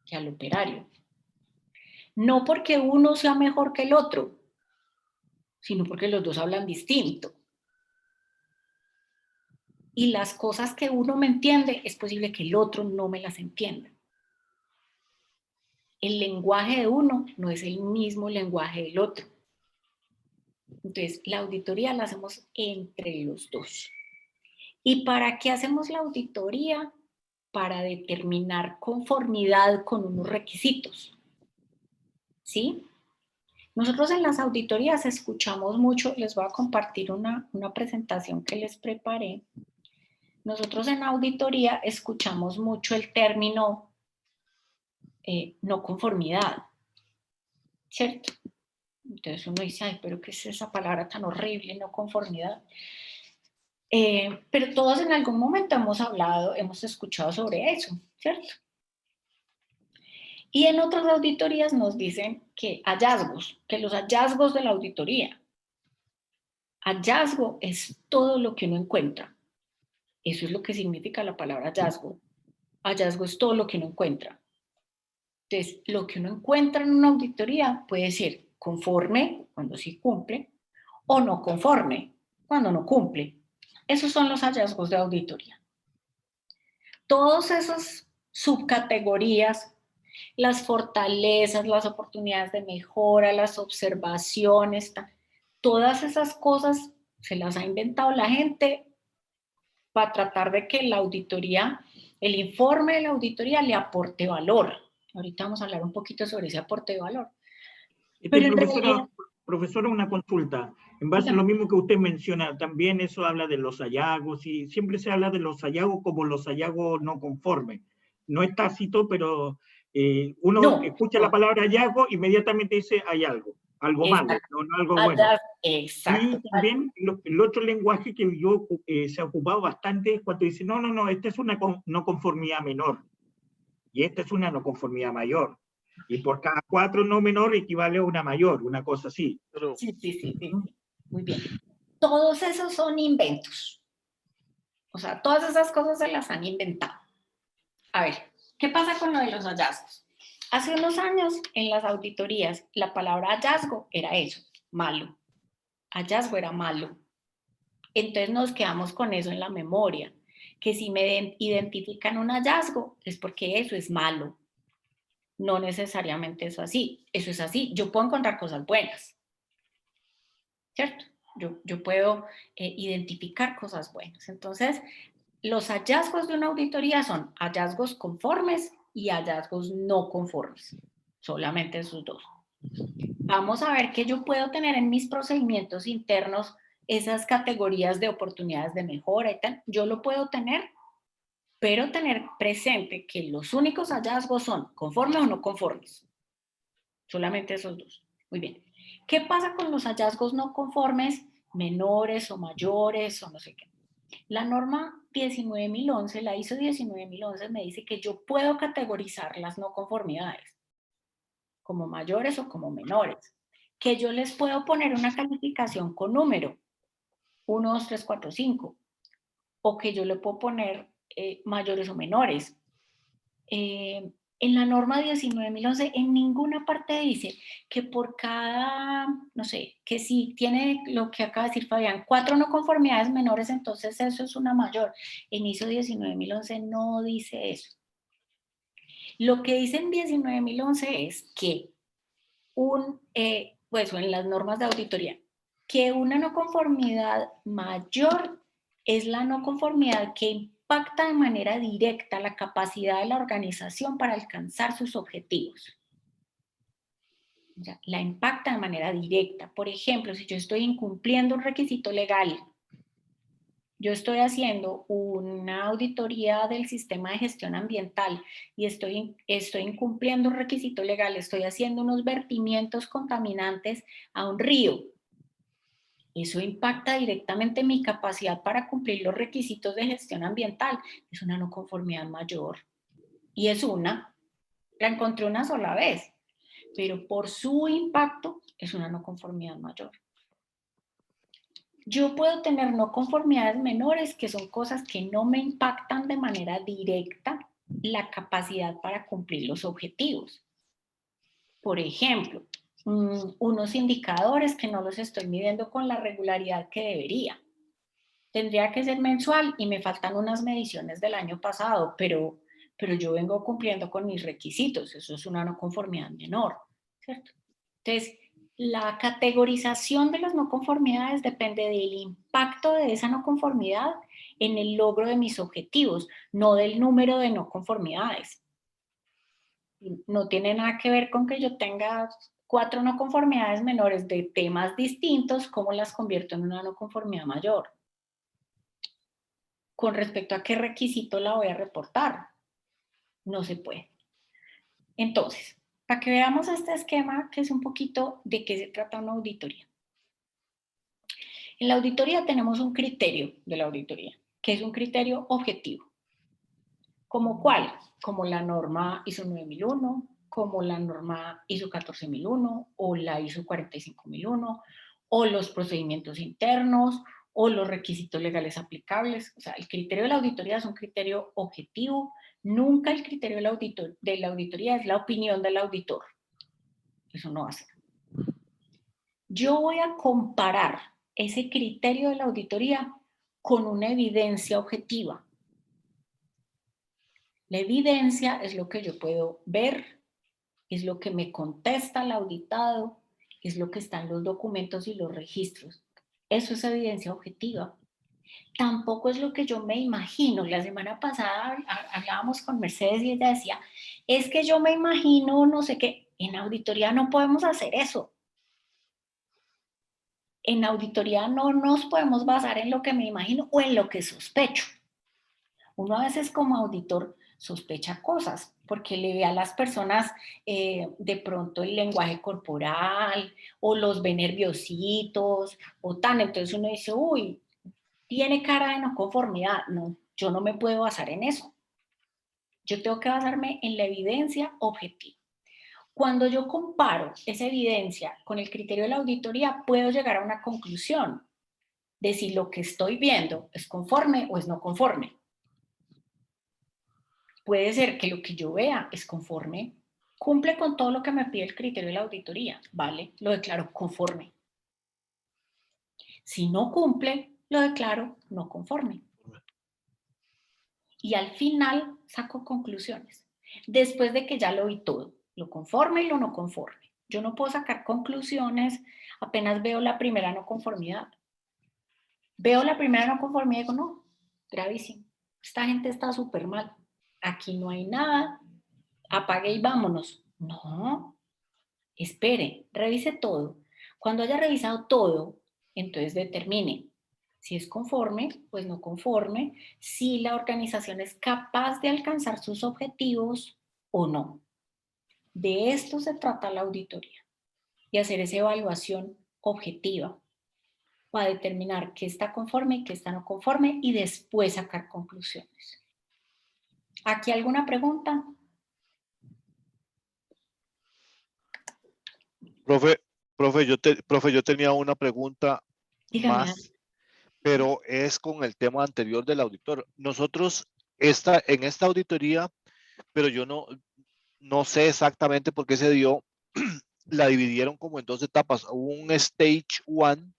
que al operario. No porque uno sea mejor que el otro, sino porque los dos hablan distinto. Y las cosas que uno me entiende, es posible que el otro no me las entienda. El lenguaje de uno no es el mismo lenguaje del otro. Entonces, la auditoría la hacemos entre los dos. ¿Y para qué hacemos la auditoría? para determinar conformidad con unos requisitos, ¿sí? Nosotros en las auditorías escuchamos mucho, les voy a compartir una presentación que les preparé. Nosotros en auditoría escuchamos mucho el término no conformidad, ¿cierto? Entonces uno dice, ay, pero ¿qué es esa palabra tan horrible, no conformidad? Pero todos en algún momento hemos escuchado sobre eso, ¿cierto? Y en otras auditorías nos dicen que hallazgos, que los hallazgos de la auditoría. Hallazgo es todo lo que uno encuentra. Eso es lo que significa la palabra hallazgo. Hallazgo es todo lo que uno encuentra. Entonces, lo que uno encuentra en una auditoría puede ser conforme, cuando sí cumple, o no conforme, cuando no cumple. Esos son los hallazgos de auditoría. Todas esas subcategorías, las fortalezas, las oportunidades de mejora, las observaciones, todas esas cosas se las ha inventado la gente para tratar de que la auditoría, el informe de la auditoría le aporte valor. Ahorita vamos a hablar un poquito sobre ese aporte de valor. Pero en realidad, profesora, una consulta. En base a lo mismo que usted menciona, también eso habla de los hallazgos, y siempre se habla de los hallazgos como los hallazgos no conformes. No es tácito, pero uno escucha la palabra hallazgo, inmediatamente dice hay algo malo, no algo bueno. Exacto. Y también el otro lenguaje que yo se ha ocupado bastante es cuando dice, no, esta es una no conformidad menor, y esta es una no conformidad mayor. Y por cada 4 no menor equivale a una mayor, una cosa así. Sí. Muy bien. Todos esos son inventos. O sea, todas esas cosas se las han inventado. A ver, ¿qué pasa con lo de los hallazgos? Hace unos años, en las auditorías, la palabra hallazgo era eso, malo. Hallazgo era malo. Entonces nos quedamos con eso en la memoria, que si me identifican un hallazgo es porque eso es malo. No necesariamente eso es así. Yo puedo encontrar cosas buenas, ¿cierto? Yo puedo identificar cosas buenas. Entonces, los hallazgos de una auditoría son hallazgos conformes y hallazgos no conformes. Solamente esos dos. Vamos a ver que yo puedo tener en mis procedimientos internos esas categorías de oportunidades de mejora y tal. Yo lo puedo tener, pero tener presente que los únicos hallazgos son conformes o no conformes. Solamente esos dos. Muy bien. ¿Qué pasa con los hallazgos no conformes, menores o mayores o no sé qué? La norma 19.011, la ISO 19.011 me dice que yo puedo categorizar las no conformidades como mayores o como menores, que yo les puedo poner una calificación con número, 1, 2, 3, 4, 5, o que yo le puedo poner mayores o menores. En la norma 19.011 en ninguna parte dice que por cada, no sé, que si tiene lo que acaba de decir Fabián, 4 no conformidades menores, entonces eso es una mayor. En ISO 19.011 no dice eso. Lo que dice en 19.011 es que pues en las normas de auditoría, que una no conformidad mayor es la no conformidad que impacta de manera directa la capacidad de la organización para alcanzar sus objetivos. O sea, la impacta de manera directa. Por ejemplo, si yo estoy incumpliendo un requisito legal, yo estoy haciendo una auditoría del sistema de gestión ambiental y estoy incumpliendo un requisito legal, estoy haciendo unos vertimientos contaminantes a un río. Eso impacta directamente mi capacidad para cumplir los requisitos de gestión ambiental. Es una no conformidad mayor. Y es la encontré una sola vez, pero por su impacto es una no conformidad mayor. Yo puedo tener no conformidades menores, que son cosas que no me impactan de manera directa la capacidad para cumplir los objetivos. Por ejemplo, unos indicadores que no los estoy midiendo con la regularidad que debería. Tendría que ser mensual y me faltan unas mediciones del año pasado, pero yo vengo cumpliendo con mis requisitos. Eso es una no conformidad menor, ¿cierto? Entonces, la categorización de las no conformidades depende del impacto de esa no conformidad en el logro de mis objetivos, no del número de no conformidades. No tiene nada que ver con que yo tenga 4 no conformidades menores de temas distintos, ¿cómo las convierto en una no conformidad mayor? Con respecto a qué requisito la voy a reportar, no se puede. Entonces, para que veamos este esquema, que es un poquito de qué se trata una auditoría. En la auditoría tenemos un criterio de la auditoría, que es un criterio objetivo. ¿Como cuál? Como la norma ISO 9001, como la norma ISO 14001 o la ISO 45001, o los procedimientos internos, o los requisitos legales aplicables. O sea, el criterio de la auditoría es un criterio objetivo. Nunca el criterio de la auditoría es la opinión del auditor. Eso no va a ser. Yo voy a comparar ese criterio de la auditoría con una evidencia objetiva. La evidencia es lo que yo puedo ver, es lo que me contesta el auditado, es lo que está en los documentos y los registros. Eso es evidencia objetiva. Tampoco es lo que yo me imagino. La semana pasada hablábamos con Mercedes y ella decía, es que yo me imagino no sé qué. En auditoría no podemos hacer eso. En auditoría no nos podemos basar en lo que me imagino o en lo que sospecho. Uno a veces como auditor sospecha cosas porque le ve a las personas de pronto el lenguaje corporal o los ve nerviositos o tan. Entonces uno dice, uy, tiene cara de no conformidad. No, yo no me puedo basar en eso. Yo tengo que basarme en la evidencia objetiva. Cuando yo comparo esa evidencia con el criterio de la auditoría, puedo llegar a una conclusión de si lo que estoy viendo es conforme o es no conforme. Puede ser que lo que yo vea es conforme, cumple con todo lo que me pide el criterio de la auditoría, ¿vale? Lo declaro conforme. Si no cumple, lo declaro no conforme. Y al final saco conclusiones. Después de que ya lo vi todo, lo conforme y lo no conforme. Yo no puedo sacar conclusiones apenas veo la primera no conformidad. Veo la primera no conformidad y digo, no, gravísimo. Esta gente está súper mal. Aquí no hay nada. Apague y vámonos. No, espere, revise todo. Cuando haya revisado todo, entonces determine si es conforme, pues no conforme, si la organización es capaz de alcanzar sus objetivos o no. De esto se trata la auditoría y hacer esa evaluación objetiva para determinar qué está conforme y qué está no conforme y después sacar conclusiones. ¿Aquí alguna pregunta? Profe, yo tenía una pregunta Dígame. más, pero es con el tema anterior del auditor. Nosotros en esta auditoría, pero yo no sé exactamente por qué se dio, la dividieron como en 2 etapas, un Stage 1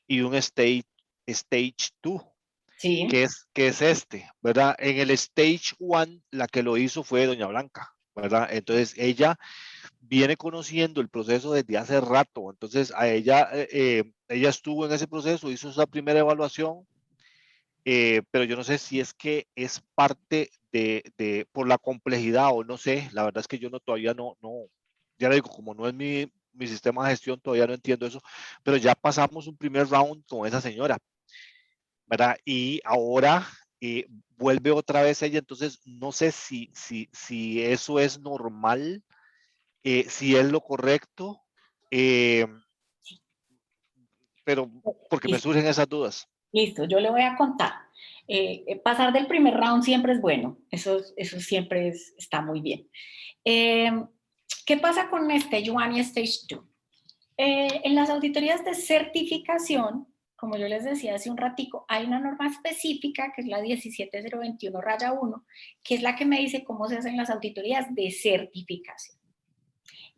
y un Stage 2. Sí. Que es este, ¿verdad? En el Stage 1, la que lo hizo fue doña Blanca, ¿verdad? Entonces ella viene conociendo el proceso desde hace rato, entonces a ella estuvo en ese proceso, hizo esa primera evaluación, pero yo no sé si es que es parte por la complejidad o no sé, la verdad es que yo todavía no, ya le digo, como no es mi sistema de gestión, todavía no entiendo eso, pero ya pasamos un primer round con esa señora, ¿verdad? Y ahora vuelve otra vez ella, entonces no sé si eso es normal, si es lo correcto, pero porque me surgen esas dudas. Listo, yo le voy a contar. Pasar del primer round siempre es bueno, eso siempre está muy bien. ¿Qué pasa con Stage 1 y Stage 2? En las auditorías de certificación, como yo les decía hace un ratico, hay una norma específica que es la 17021-1, que es la que me dice cómo se hacen las auditorías de certificación.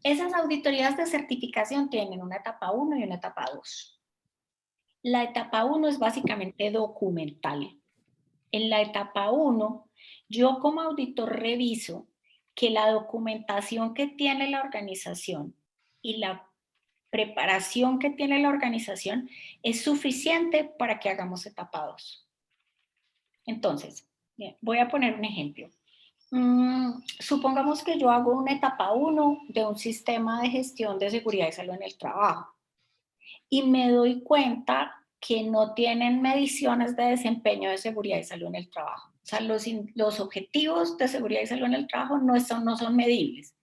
Esas auditorías de certificación tienen una etapa 1 y una etapa 2. La etapa 1 es básicamente documental. En la etapa 1, yo como auditor reviso que la documentación que tiene la organización y la preparación que tiene la organización es suficiente para que hagamos etapa 2. Entonces, bien, voy a poner un ejemplo. Supongamos que yo hago una etapa 1 de un sistema de gestión de seguridad y salud en el trabajo y me doy cuenta que no tienen mediciones de desempeño de seguridad y salud en el trabajo. O sea, los objetivos de seguridad y salud en el trabajo no son medibles.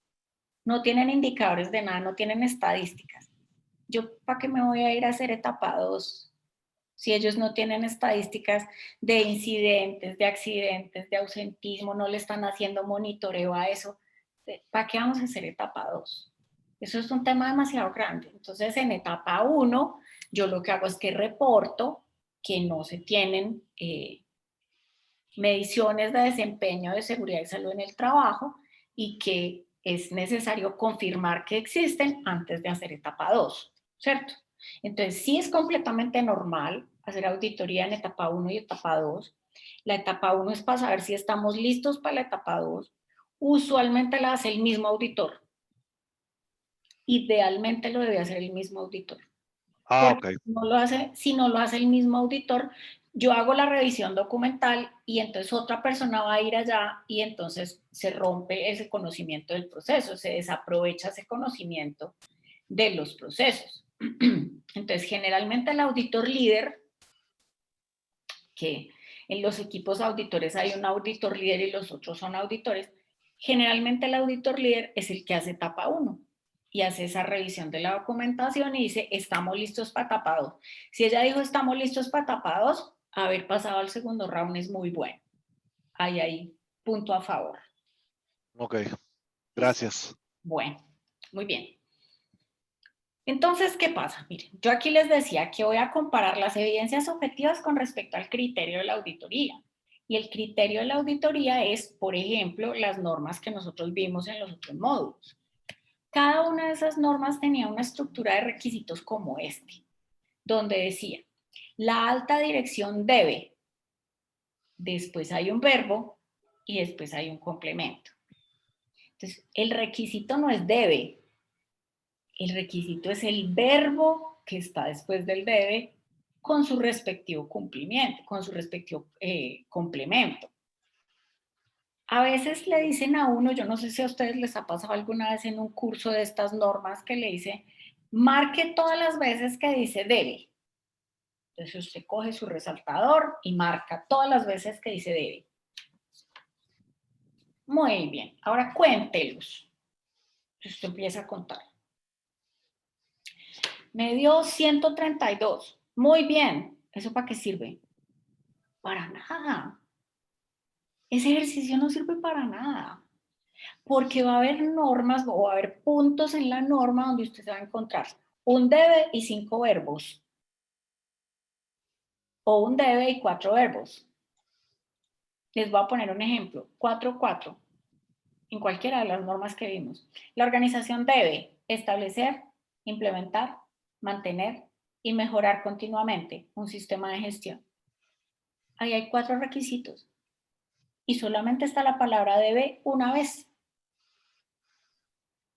No tienen indicadores de nada, no tienen estadísticas. ¿Yo para qué me voy a ir a hacer etapa 2? Si ellos no tienen estadísticas de incidentes, de accidentes, de ausentismo, no le están haciendo monitoreo a eso, ¿para qué vamos a hacer etapa 2? Eso es un tema demasiado grande. Entonces, en etapa 1, yo lo que hago es que reporto que no se tienen mediciones de desempeño de seguridad y salud en el trabajo y que es necesario confirmar que existen antes de hacer etapa 2, ¿cierto? Entonces, sí es completamente normal hacer auditoría en etapa 1 y etapa 2. La etapa 1 es para saber si estamos listos para la etapa 2. Usualmente la hace el mismo auditor. Idealmente lo debe hacer el mismo auditor. Ah, Pero ok. si no lo hace el mismo auditor, yo hago la revisión documental y entonces otra persona va a ir allá y entonces se rompe ese conocimiento del proceso, se desaprovecha ese conocimiento de los procesos. Entonces, generalmente el auditor líder, que en los equipos auditores hay un auditor líder y los otros son auditores, generalmente el auditor líder es el que hace etapa 1 y hace esa revisión de la documentación y dice, estamos listos para etapa 2. Si ella dijo, estamos listos para etapa 2, haber pasado al segundo round es muy bueno. Ahí punto a favor. Ok, gracias. Bueno, muy bien. Entonces, ¿qué pasa? Miren, yo aquí les decía que voy a comparar las evidencias objetivas con respecto al criterio de la auditoría. Y el criterio de la auditoría es, por ejemplo, las normas que nosotros vimos en los otros módulos. Cada una de esas normas tenía una estructura de requisitos como este, donde decía, la alta dirección debe, después hay un verbo y después hay un complemento. Entonces, el requisito no es debe, el requisito es el verbo que está después del debe con su respectivo cumplimiento, con su respectivo complemento. A veces le dicen a uno, yo no sé si a ustedes les ha pasado alguna vez en un curso de estas normas que le dice, marque todas las veces que dice debe. Entonces usted coge su resaltador y marca todas las veces que dice debe. Muy bien, ahora cuéntelos. Usted empieza a contar. Me dio 132. Muy bien. ¿Eso para qué sirve? Para nada. Ese ejercicio no sirve para nada. Porque va a haber normas o va a haber puntos en la norma donde usted se va a encontrar un debe y 5 verbos. O un debe y 4 verbos. Les voy a poner un ejemplo. 4-4. En cualquiera de las normas que vimos. La organización debe establecer, implementar, mantener y mejorar continuamente un sistema de gestión. Ahí hay 4 requisitos. Y solamente está la palabra debe una vez.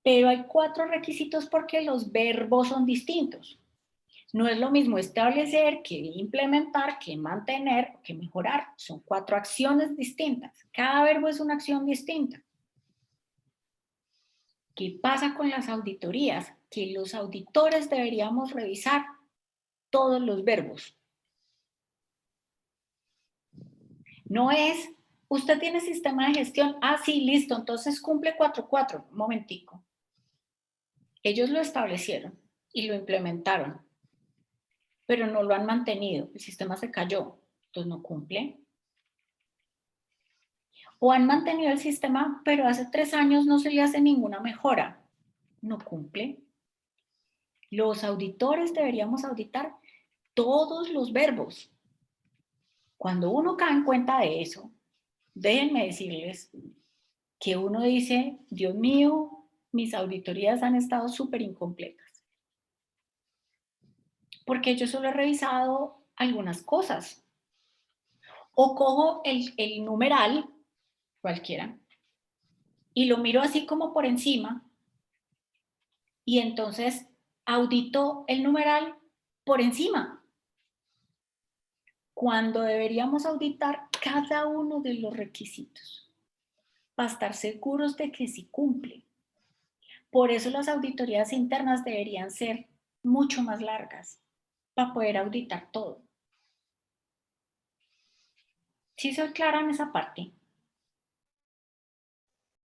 Pero hay 4 requisitos porque los verbos son distintos. No es lo mismo establecer que implementar, que mantener, que mejorar. Son 4 acciones distintas. Cada verbo es una acción distinta. ¿Qué pasa con las auditorías? Que los auditores deberíamos revisar todos los verbos. No es, usted tiene sistema de gestión, ah, sí, listo, entonces cumple 4-4. Un momentico. Ellos lo establecieron y lo implementaron, pero no lo han mantenido. El sistema se cayó, entonces no cumple. O han mantenido el sistema, pero hace 3 años no se le hace ninguna mejora. No cumple. Los auditores deberíamos auditar todos los verbos. Cuando uno cae en cuenta de eso, déjenme decirles que uno dice, Dios mío, mis auditorías han estado súper incompletas. Porque yo solo he revisado algunas cosas. O cojo el numeral, cualquiera, y lo miro así como por encima, y entonces audito el numeral por encima. cuando deberíamos auditar cada uno de los requisitos para estar seguros de que sí cumple. Por eso las auditorías internas deberían ser mucho más largas para poder auditar todo. ¿Sí soy clara en esa parte?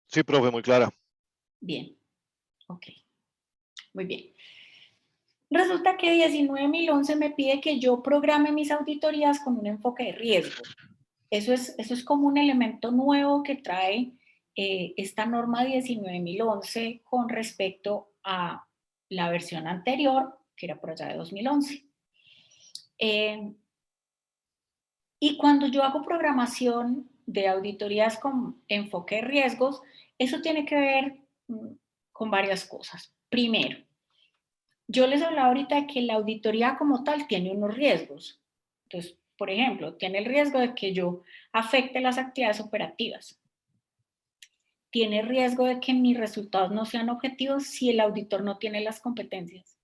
Sí, profe, muy clara. Bien, ok, muy bien. Resulta que 19.011 me pide que yo programe mis auditorías con un enfoque de riesgo. Eso es como un elemento nuevo que trae esta norma 19.011 con respecto a la versión anterior, que era por allá de 2011. Y cuando yo hago programación de auditorías con enfoque de riesgos, eso tiene que ver con varias cosas. Primero, yo les hablaba ahorita de que la auditoría como tal tiene unos riesgos. Entonces, por ejemplo, tiene el riesgo de que yo afecte las actividades operativas. Tiene riesgo de que mis resultados no sean objetivos si el auditor no tiene las competencias.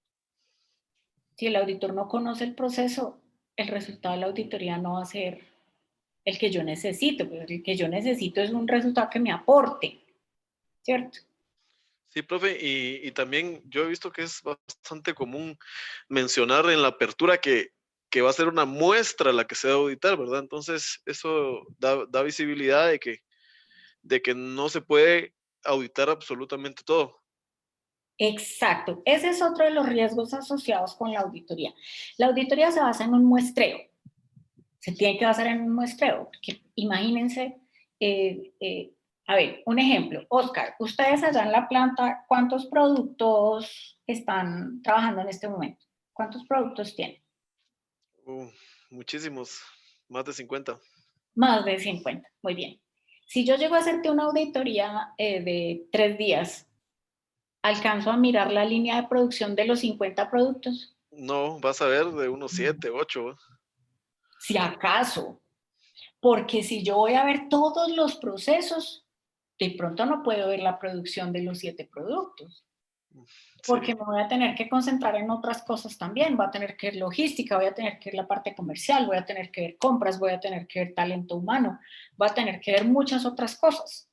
Si el auditor no conoce el proceso, el resultado de la auditoría no va a ser el que yo necesito. Pues el que yo necesito es un resultado que me aporte, ¿cierto? Sí, profe, y también yo he visto que es bastante común mencionar en la apertura que va a ser una muestra la que se va a auditar, ¿verdad? Entonces, eso da visibilidad de que no se puede auditar absolutamente todo. Exacto. Ese es otro de los riesgos asociados con la auditoría. La auditoría se basa en un muestreo. Se tiene que basar en un muestreo. Porque imagínense, a ver, un ejemplo. Oscar, ustedes allá en la planta, ¿cuántos productos están trabajando en este momento? ¿Cuántos productos tienen? Muchísimos, más de 50. Más de 50, muy bien. Si yo llego a hacerte una auditoría de 3 días, ¿alcanzo a mirar la línea de producción de los 50 productos? No, vas a ver de unos 7, 8. Si acaso, porque si yo voy a ver todos los procesos, de pronto no puedo ver la producción de los 7 productos, porque Sí, me voy a tener que concentrar en otras cosas también. Voy a tener que ver logística, voy a tener que ver la parte comercial, voy a tener que ver compras, voy a tener que ver talento humano, voy a tener que ver muchas otras cosas.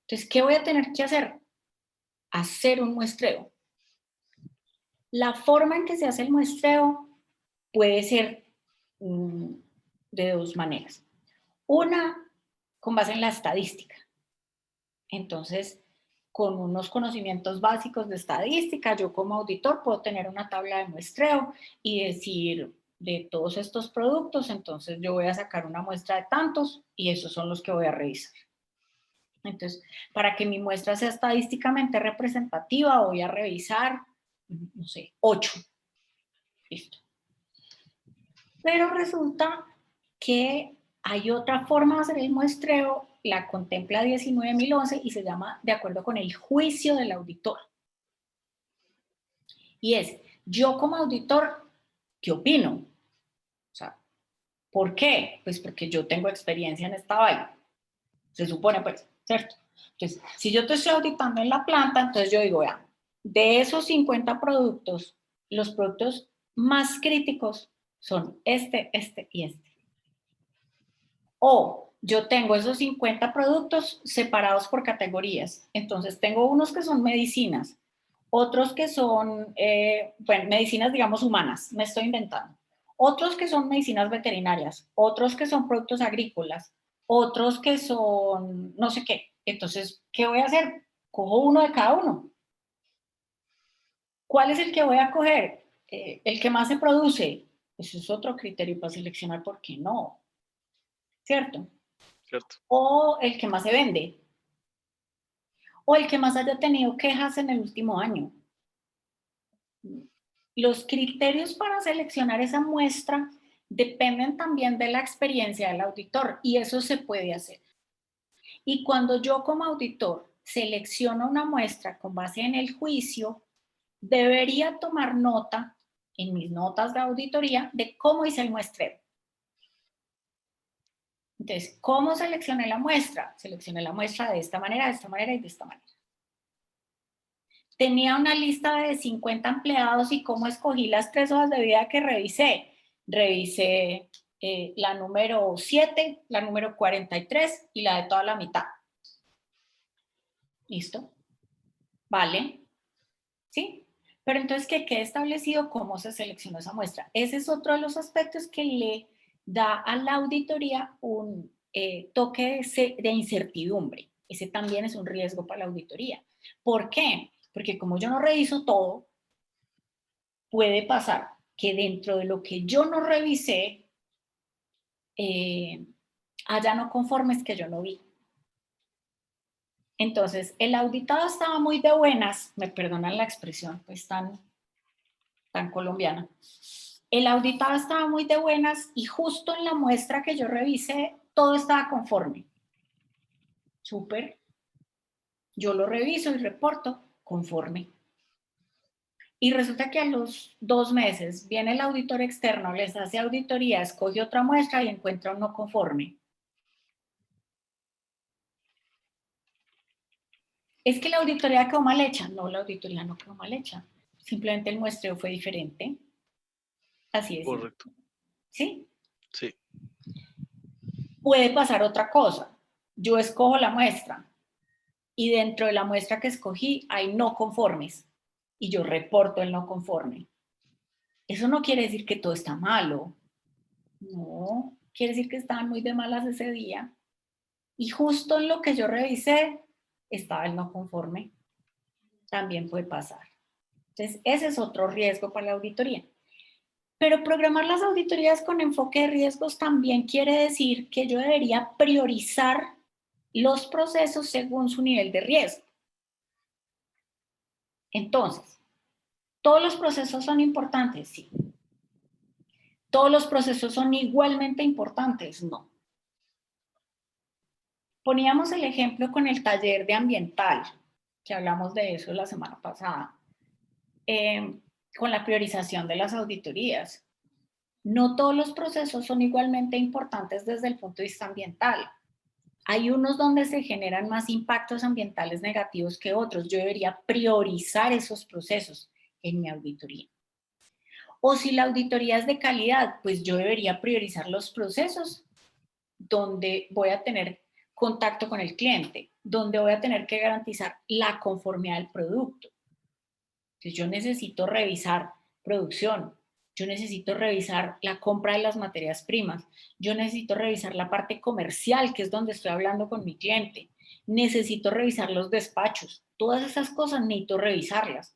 Entonces, ¿qué voy a tener que hacer? Hacer un muestreo. La forma en que se hace el muestreo puede ser de dos maneras. Una, con base en la estadística. Entonces, con unos conocimientos básicos de estadística, yo como auditor puedo tener una tabla de muestreo y decir de todos estos productos, entonces yo voy a sacar una muestra de tantos y esos son los que voy a revisar. Entonces, para que mi muestra sea estadísticamente representativa, voy a revisar, no sé, 8. Listo. Pero resulta que hay otra forma de hacer el muestreo, la contempla 19.011 y se llama de acuerdo con el juicio del auditor. Y es, yo como auditor, ¿qué opino? O sea, ¿por qué? Pues porque yo tengo experiencia en esta vaina. Se supone, pues, ¿cierto? Entonces, si yo te estoy auditando en la planta, entonces yo digo, vean, de esos 50 productos, los productos más críticos son este y este. O yo tengo esos 50 productos separados por categorías. Entonces tengo unos que son medicinas, otros que son, bueno, medicinas, digamos, humanas, me estoy inventando. Otros que son medicinas veterinarias, otros que son productos agrícolas, otros que son no sé qué. Entonces, ¿qué voy a hacer? Cojo uno de cada uno. ¿Cuál es el que voy a coger? El que más se produce. Eso es otro criterio para seleccionar por qué no, ¿cierto? cierto. O el que más se vende, o el que más haya tenido quejas en el último año. Los criterios para seleccionar esa muestra dependen también de la experiencia del auditor y eso se puede hacer. Y cuando yo como auditor selecciono una muestra con base en el juicio, debería tomar nota en mis notas de auditoría de cómo hice el muestreo. Entonces, ¿cómo seleccioné la muestra? Seleccioné la muestra de esta manera y de esta manera. Tenía una lista de 50 empleados y cómo escogí las 3 hojas de vida que revisé. Revisé la número 7, la número 43 y la de toda la mitad. ¿Listo? ¿Vale? ¿Sí? Pero entonces que quede establecido cómo se seleccionó esa muestra. Ese es otro de los aspectos que le da a la auditoría un toque de incertidumbre. Ese también es un riesgo para la auditoría. ¿Por qué? Porque como yo no reviso todo, puede pasar que dentro de lo que yo no revisé, haya no conformes que yo no vi. Entonces, el auditado estaba muy de buenas, me perdonan la expresión, pues tan colombiana. El auditado estaba muy de buenas y justo en la muestra que yo revisé, todo estaba conforme. Súper. Yo lo reviso y reporto conforme. Y resulta que a los 2 meses viene el auditor externo, les hace auditoría, escoge otra muestra y encuentra un no conforme. ¿Es que la auditoría quedó mal hecha? No, la auditoría no quedó mal hecha. Simplemente el muestreo fue diferente. Así es. Correcto. ¿Sí? Sí. Puede pasar otra cosa. Yo escojo la muestra y dentro de la muestra que escogí hay no conformes y yo reporto el no conforme. Eso no quiere decir que todo está malo. No, quiere decir que estaban muy de malas ese día y justo en lo que yo revisé estaba el no conforme. También puede pasar. Entonces, ese es otro riesgo para la auditoría. Pero programar las auditorías con enfoque de riesgos también quiere decir que yo debería priorizar los procesos según su nivel de riesgo. Entonces, ¿todos los procesos son importantes? Sí. ¿Todos los procesos son igualmente importantes? No. Poníamos el ejemplo con el taller de ambiental, que hablamos de eso la semana pasada, con la priorización de las auditorías. No todos los procesos son igualmente importantes desde el punto de vista ambiental. Hay unos donde se generan más impactos ambientales negativos que otros. Yo debería priorizar esos procesos en mi auditoría. O si la auditoría es de calidad, pues yo debería priorizar los procesos donde voy a tener contacto con el cliente, donde voy a tener que garantizar la conformidad del producto. Entonces yo necesito revisar producción, yo necesito revisar la compra de las materias primas, yo necesito revisar la parte comercial, que es donde estoy hablando con mi cliente, necesito revisar los despachos, todas esas cosas necesito revisarlas.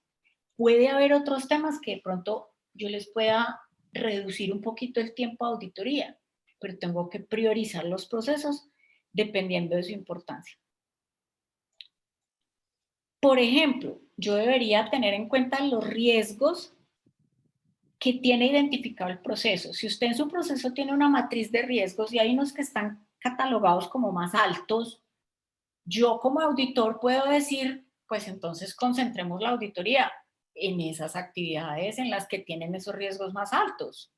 Puede haber otros temas que de pronto yo les pueda reducir un poquito el tiempo de auditoría, pero tengo que priorizar los procesos dependiendo de su importancia. Por ejemplo, yo debería tener en cuenta los riesgos que tiene identificado el proceso. Si usted en su proceso tiene una matriz de riesgos y hay unos que están catalogados como más altos, yo como auditor puedo decir, pues entonces concentremos la auditoría en esas actividades en las que tienen esos riesgos más altos.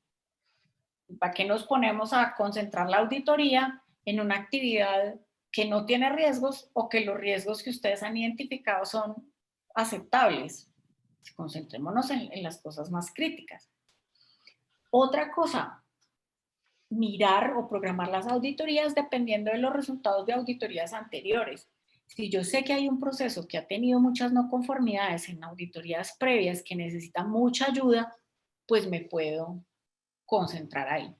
¿Para qué nos ponemos a concentrar la auditoría en una actividad que no tiene riesgos o que los riesgos que ustedes han identificado son aceptables? Concentrémonos en las cosas más críticas. Otra cosa, mirar o programar las auditorías dependiendo de los resultados de auditorías anteriores. Si yo sé que hay un proceso que ha tenido muchas no conformidades en auditorías previas que necesita mucha ayuda, pues me puedo concentrar ahí.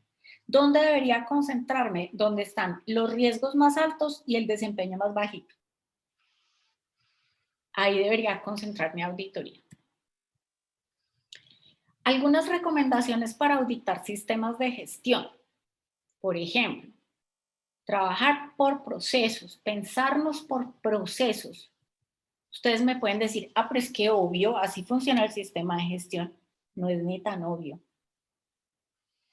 ¿Dónde debería concentrarme? Donde están los riesgos más altos y el desempeño más bajito. Ahí debería concentrar mi auditoría. Algunas recomendaciones para auditar sistemas de gestión. Por ejemplo, trabajar por procesos, pensarnos por procesos. Ustedes me pueden decir, pero es que obvio, así funciona el sistema de gestión. No es ni tan obvio.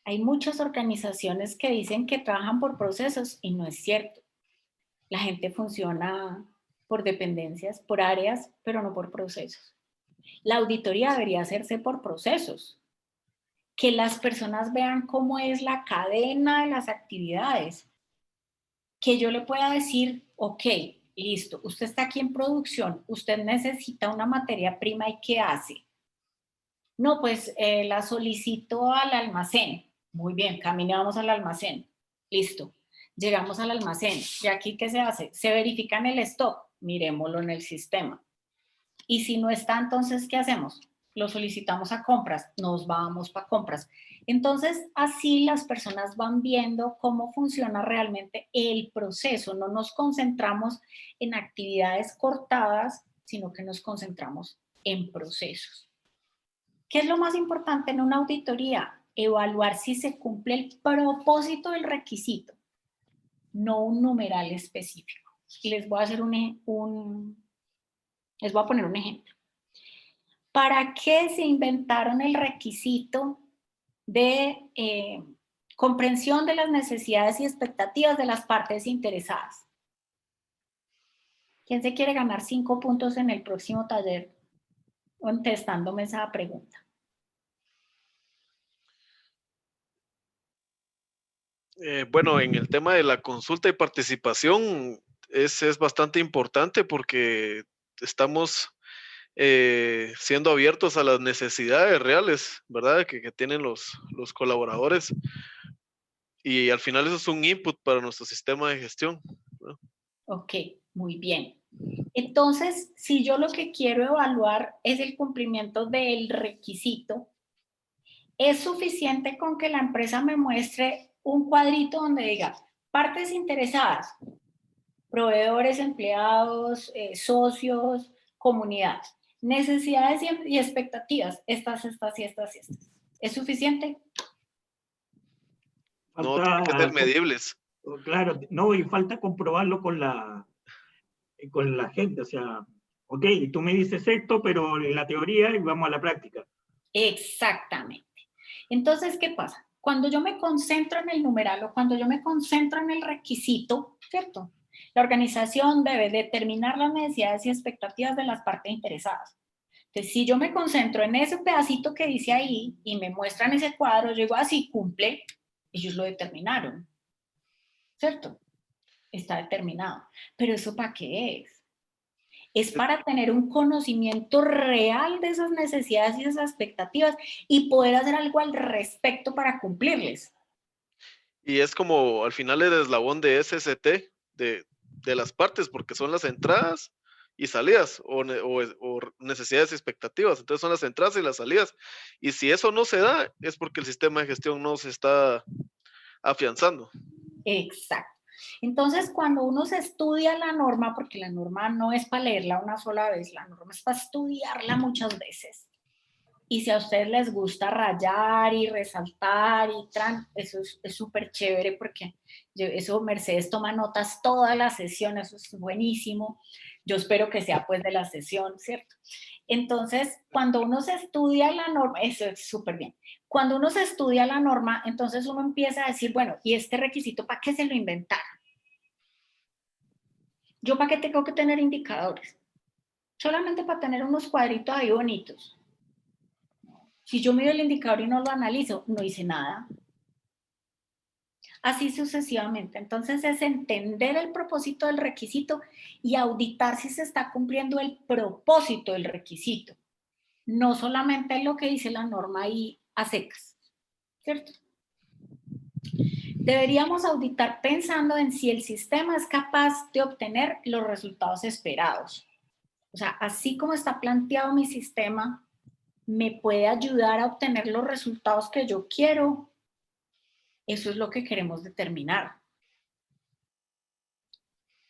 Hay muchas organizaciones que dicen que trabajan por procesos y no es cierto. La gente funciona por dependencias, por áreas, pero no por procesos. La auditoría debería hacerse por procesos. Que las personas vean cómo es la cadena de las actividades. Que yo le pueda decir, ok, listo, usted está aquí en producción, usted necesita una materia prima y ¿qué hace? No, pues la solicito al almacén. Muy bien, caminamos al almacén. Listo. Llegamos al almacén. ¿Y aquí qué se hace? Se verifica en el stock. Miremoslo en el sistema. Y si no está, entonces, ¿qué hacemos? Lo solicitamos a compras. Nos vamos para compras. Entonces, así las personas van viendo cómo funciona realmente el proceso. No nos concentramos en actividades cortadas, sino que nos concentramos en procesos. ¿Qué es lo más importante en una auditoría? Evaluar si se cumple el propósito del requisito, no un numeral específico. Les voy a hacer les voy a poner un ejemplo. ¿Para qué se inventaron el requisito de comprensión de las necesidades y expectativas de las partes interesadas? ¿Quién se quiere ganar 5 puntos en el próximo taller contestándome esa pregunta? Bueno, en el tema de la consulta y participación es bastante importante porque estamos siendo abiertos a las necesidades reales, ¿verdad? Que tienen los colaboradores. Y al final eso es un input para nuestro sistema de gestión, ¿no? Ok, muy bien. Entonces, si yo lo que quiero evaluar es el cumplimiento del requisito, ¿es suficiente con que la empresa me muestre un cuadrito donde diga partes interesadas, proveedores, empleados, socios, comunidades, necesidades y expectativas, estas y estas? ¿Es suficiente? No, tienen que ser medibles. Claro, no, y falta comprobarlo con la gente, o sea, ok, tú me dices esto, pero en la teoría y vamos a la práctica. Exactamente. Entonces, ¿qué pasa? Cuando yo me concentro en el numeral o cuando yo me concentro en el requisito, ¿cierto? La organización debe determinar las necesidades y expectativas de las partes interesadas. Entonces, si yo me concentro en ese pedacito que dice ahí y me muestran ese cuadro, yo digo, así cumple, ellos lo determinaron, ¿cierto? Está determinado. Pero ¿eso para qué es? Es para tener un conocimiento real de esas necesidades y esas expectativas y poder hacer algo al respecto para cumplirles. Y es como al final el eslabón de SST de las partes, porque son las entradas y salidas, o necesidades y expectativas. Entonces son las entradas y las salidas. Y si eso no se da, es porque el sistema de gestión no se está afianzando. Exacto. Entonces, cuando uno se estudia la norma, porque la norma no es para leerla una sola vez, la norma es para estudiarla muchas veces. Y si a ustedes les gusta rayar y resaltar eso es súper chévere porque eso Mercedes toma notas toda la sesión, eso es buenísimo. Yo espero que sea pues de la sesión, ¿cierto? Entonces, cuando uno se estudia la norma, eso es súper bien. Cuando uno se estudia la norma, entonces uno empieza a decir, bueno, ¿y este requisito para qué se lo inventaron? ¿Yo para qué tengo que tener indicadores? Solamente para tener unos cuadritos ahí bonitos. Si yo miro el indicador y no lo analizo, no hice nada. Así sucesivamente. Entonces es entender el propósito del requisito y auditar si se está cumpliendo el propósito del requisito. No solamente lo que dice la norma ahí a secas, ¿cierto? Deberíamos auditar pensando en si el sistema es capaz de obtener los resultados esperados. O sea, así como está planteado mi sistema, ¿me puede ayudar a obtener los resultados que yo quiero? Eso es lo que queremos determinar.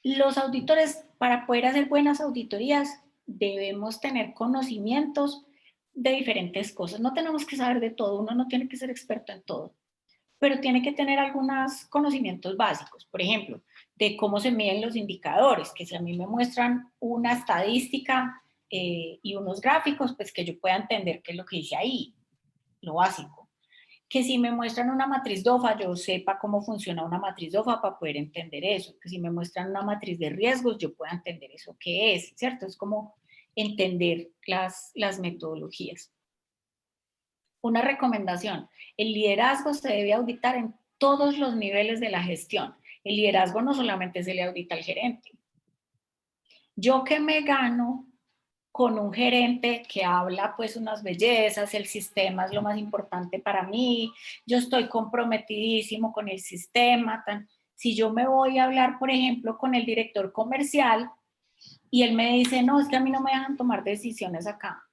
Los auditores, para poder hacer buenas auditorías, debemos tener conocimientos de diferentes cosas. No tenemos que saber de todo, uno no tiene que ser experto en todo, pero tiene que tener algunos conocimientos básicos. Por ejemplo, de cómo se miden los indicadores, que si a mí me muestran una estadística y unos gráficos, pues que yo pueda entender qué es lo que dice ahí, lo básico. Que si me muestran una matriz DOFA, yo sepa cómo funciona una matriz DOFA para poder entender eso. Que si me muestran una matriz de riesgos, yo pueda entender eso qué es, ¿cierto? Es como entender las metodologías. Una recomendación, el liderazgo se debe auditar en todos los niveles de la gestión. El liderazgo no solamente se le audita al gerente. ¿Yo qué me gano con un gerente que habla pues unas bellezas, el sistema es lo más importante para mí, yo estoy comprometidísimo con el sistema. Si yo me voy a hablar, por ejemplo, con el director comercial y él me dice, no, es que a mí no me dejan tomar decisiones acá.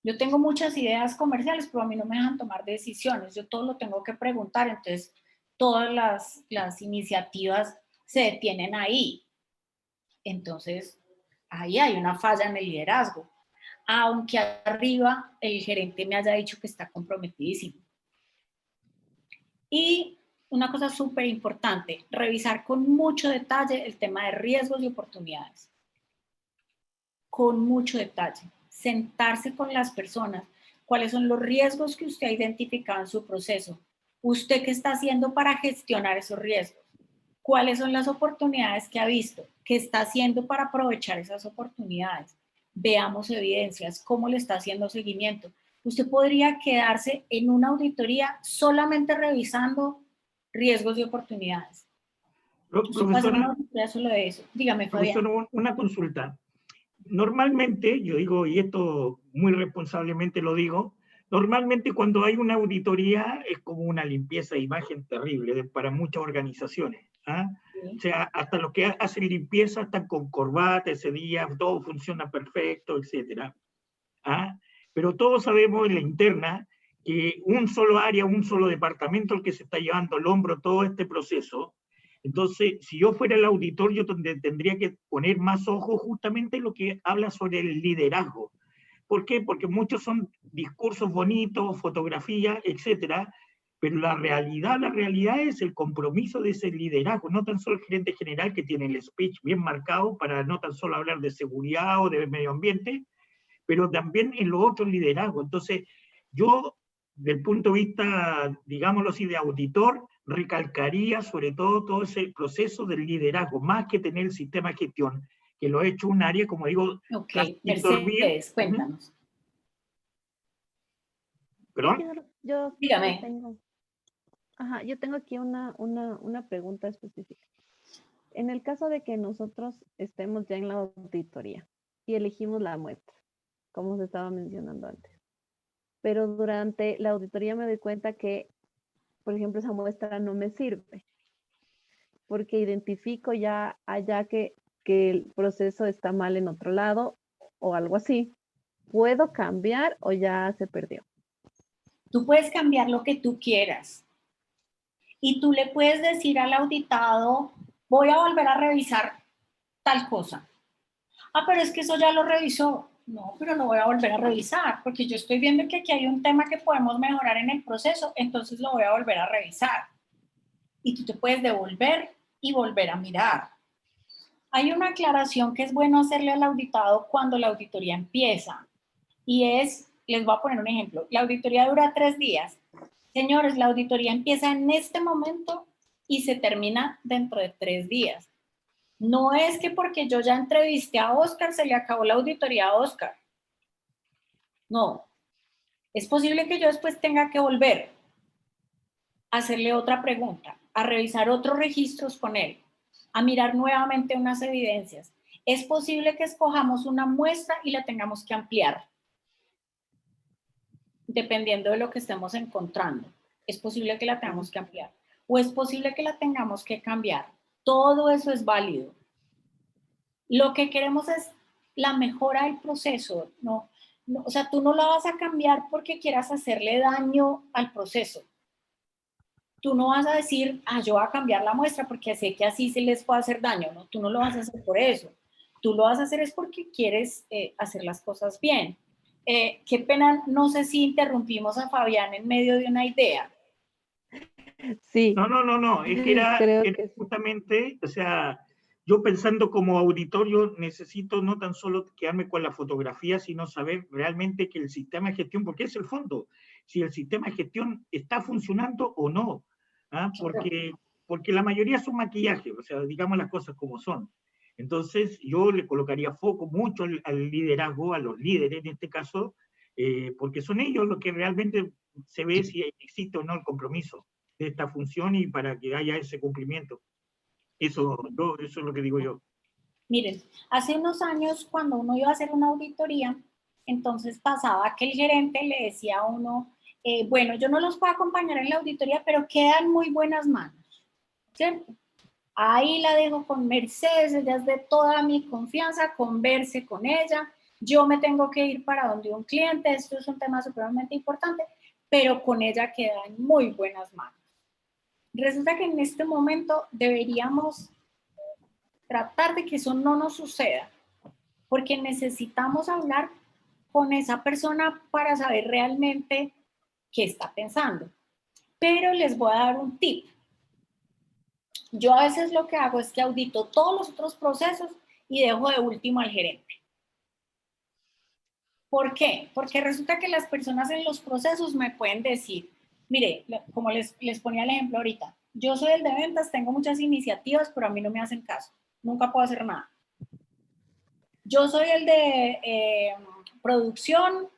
Yo tengo muchas ideas comerciales, pero a mí no me dejan tomar decisiones, yo todo lo tengo que preguntar, entonces todas las iniciativas se detienen ahí. Entonces, ahí hay una falla en el liderazgo, aunque arriba el gerente me haya dicho que está comprometidísimo. Y una cosa súper importante, revisar con mucho detalle el tema de riesgos y oportunidades. Con mucho detalle. Sentarse con las personas. ¿Cuáles son los riesgos que usted ha identificado en su proceso? ¿Usted qué está haciendo para gestionar esos riesgos? ¿Cuáles son las oportunidades que ha visto? ¿Qué está haciendo para aprovechar esas oportunidades? Veamos evidencias, cómo le está haciendo seguimiento. Usted podría quedarse en una auditoría solamente revisando riesgos y oportunidades. Profesora, Solo de eso. Dígame, Fabián. profesora, una consulta. Normalmente, yo digo, y esto muy responsablemente lo digo, normalmente cuando hay una auditoría es como una limpieza de imagen terrible para muchas organizaciones. ¿Ah? Sí. O sea, hasta los que hacen limpieza están con corbata ese día, todo funciona perfecto, etc. ¿Ah? Pero todos sabemos en la interna que un solo área, un solo departamento el que se está llevando al hombro todo este proceso. Entonces, si yo fuera el auditor, yo tendría que poner más ojo justamente en lo que habla sobre el liderazgo. ¿Por qué? Porque muchos son discursos bonitos, fotografías, etcétera, pero la realidad es el compromiso de ese liderazgo, no tan solo el gerente general que tiene el speech bien marcado para no tan solo hablar de seguridad o de medio ambiente, pero también en los otros liderazgos. Entonces, yo, del punto de vista, digámoslo así, de auditor, recalcaría sobre todo ese proceso del liderazgo, más que tener el sistema de gestión, que lo he hecho un área, como digo, Ok, casi dormir. Mercedes, cuéntanos. ¿Perdón? Yo Dígame. tengo aquí una pregunta específica. En el caso de que nosotros estemos ya en la auditoría y elegimos la muestra, como se estaba mencionando antes, pero durante la auditoría me doy cuenta que, por ejemplo, esa muestra no me sirve, porque identifico ya allá que el proceso está mal en otro lado o algo así. ¿Puedo cambiar o ya se perdió? Tú puedes cambiar lo que tú quieras. Y tú le puedes decir al auditado, voy a volver a revisar tal cosa. Ah, pero es que eso ya lo revisó. No, pero lo voy a volver a revisar, porque yo estoy viendo que aquí hay un tema que podemos mejorar en el proceso, entonces lo voy a volver a revisar. Y tú te puedes devolver y volver a mirar. Hay una aclaración que es bueno hacerle al auditado cuando la auditoría empieza, y es, les voy a poner un ejemplo, la auditoría dura 3 días. Señores, la auditoría empieza en este momento y se termina dentro de 3 días. No es que porque yo ya entrevisté a Oscar se le acabó la auditoría a Oscar. No. Es posible que yo después tenga que volver a hacerle otra pregunta, a revisar otros registros con él, a mirar nuevamente unas evidencias. Es posible que escojamos una muestra y la tengamos que ampliar, dependiendo de lo que estemos encontrando. Es posible que la tengamos que ampliar o es posible que la tengamos que cambiar. Todo eso es válido. Lo que queremos es la mejora del proceso, ¿no? O sea, tú no la vas a cambiar porque quieras hacerle daño al proceso. Tú no vas a decir, yo voy a cambiar la muestra porque sé que así se les puede hacer daño, ¿no? Tú no lo vas a hacer por eso. Tú lo vas a hacer es porque quieres hacer las cosas bien. Qué pena, no sé si interrumpimos a Fabián en medio de una idea. Sí. No, es que era justamente, o sea, yo pensando como auditor, yo necesito no tan solo quedarme con la fotografía, sino saber realmente que el sistema de gestión, porque es el fondo, si el sistema de gestión está funcionando o no, ¿ah? Porque la mayoría son maquillaje, o sea, digamos las cosas como son. Entonces, yo le colocaría foco mucho al liderazgo, a los líderes en este caso, porque son ellos los que realmente se ve si existe o no el compromiso de esta función y para que haya ese cumplimiento. Eso es lo que digo yo. Miren, hace unos años cuando uno iba a hacer una auditoría, entonces pasaba que el gerente le decía a uno, bueno, yo no los puedo acompañar en la auditoría, pero quedan muy buenas manos, ¿cierto? Ahí la dejo con Mercedes, ella es de toda mi confianza, converse con ella, yo me tengo que ir para donde un cliente, esto es un tema supremamente importante, pero con ella queda en muy buenas manos. Resulta que en este momento deberíamos tratar de que eso no nos suceda, porque necesitamos hablar con esa persona para saber realmente qué está pensando. Pero les voy a dar un tip. Yo a veces lo que hago es que audito todos los otros procesos y dejo de último al gerente. ¿Por qué? Porque resulta que las personas en los procesos me pueden decir, mire, como les ponía el ejemplo ahorita, yo soy el de ventas, tengo muchas iniciativas, pero a mí no me hacen caso. Nunca puedo hacer nada. Yo soy el de producción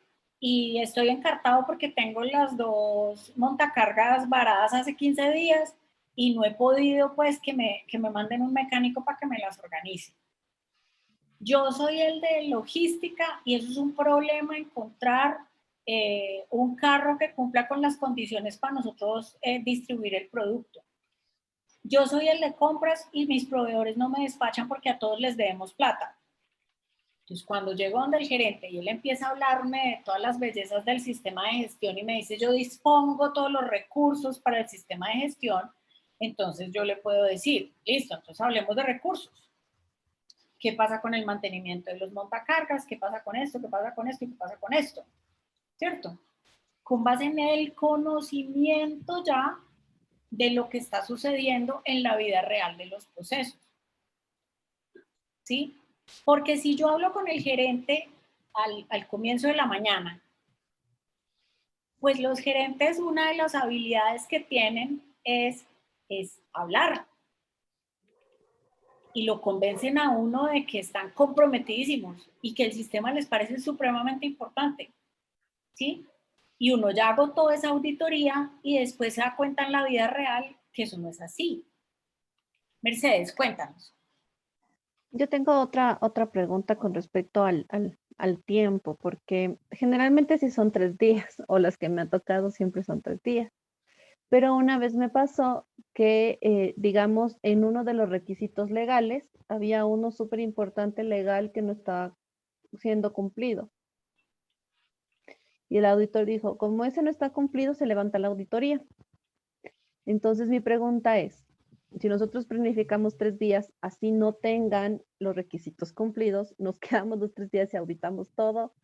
y estoy encartado porque tengo las dos montacargas varadas hace 15 días y no he podido pues que me manden un mecánico para que me las organice. Yo soy el de logística y eso es un problema encontrar un carro que cumpla con las condiciones para nosotros distribuir el producto. Yo soy el de compras y mis proveedores no me despachan porque a todos les debemos plata. Entonces, cuando llego donde el gerente y él empieza a hablarme de todas las bellezas del sistema de gestión y me dice, yo dispongo todos los recursos para el sistema de gestión, entonces yo le puedo decir, listo, entonces hablemos de recursos. ¿Qué pasa con el mantenimiento de los montacargas? ¿Qué pasa con esto? ¿Qué pasa con esto? ¿Qué pasa con esto? ¿Cierto? Con base en el conocimiento ya de lo que está sucediendo en la vida real de los procesos. ¿Sí? Porque si yo hablo con el gerente al comienzo de la mañana, pues los gerentes, una de las habilidades que tienen es hablar. Y lo convencen a uno de que están comprometidísimos y que el sistema les parece supremamente importante. ¿Sí? Y uno ya agotó esa auditoría y después se da cuenta en la vida real que eso no es así. Mercedes, cuéntanos. Yo tengo otra pregunta con respecto al tiempo, porque generalmente sí son 3 días, o las que me han tocado siempre son 3 días. Pero una vez me pasó que, digamos, en uno de los requisitos legales, había uno súper importante legal que no estaba siendo cumplido. Y el auditor dijo, como ese no está cumplido, se levanta la auditoría. Entonces mi pregunta es, si nosotros planificamos 3 días, así no tengan los requisitos cumplidos, nos quedamos los 3 días y auditamos todo,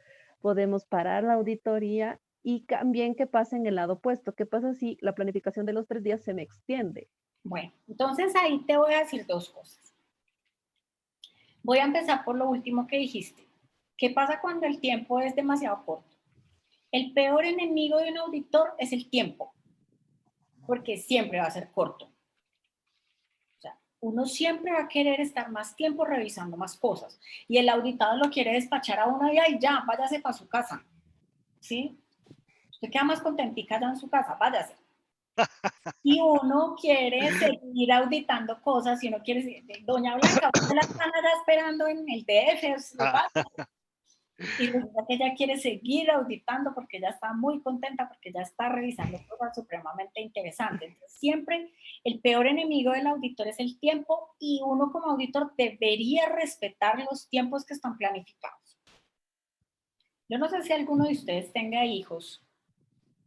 podemos parar la auditoría y también qué pasa en el lado opuesto, qué pasa si la planificación de los 3 días se me extiende. Bueno, entonces ahí te voy a decir dos cosas. Voy a empezar por lo último que dijiste. ¿Qué pasa cuando el tiempo es demasiado corto? El peor enemigo de un auditor es el tiempo, porque siempre va a ser corto. O sea, uno siempre va a querer estar más tiempo revisando más cosas y el auditado lo quiere despachar a uno y ahí ya, váyase para su casa. ¿Sí? Usted queda más contentica allá en su casa, váyase. Y uno quiere seguir auditando cosas, y uno quiere seguir, doña Blanca, usted la están allá esperando en el DF, y resulta que ella quiere seguir auditando porque ella está muy contenta, porque ella está revisando cosas supremamente interesantes. Entonces, siempre el peor enemigo del auditor es el tiempo y uno como auditor debería respetar los tiempos que están planificados. Yo no sé si alguno de ustedes tenga hijos,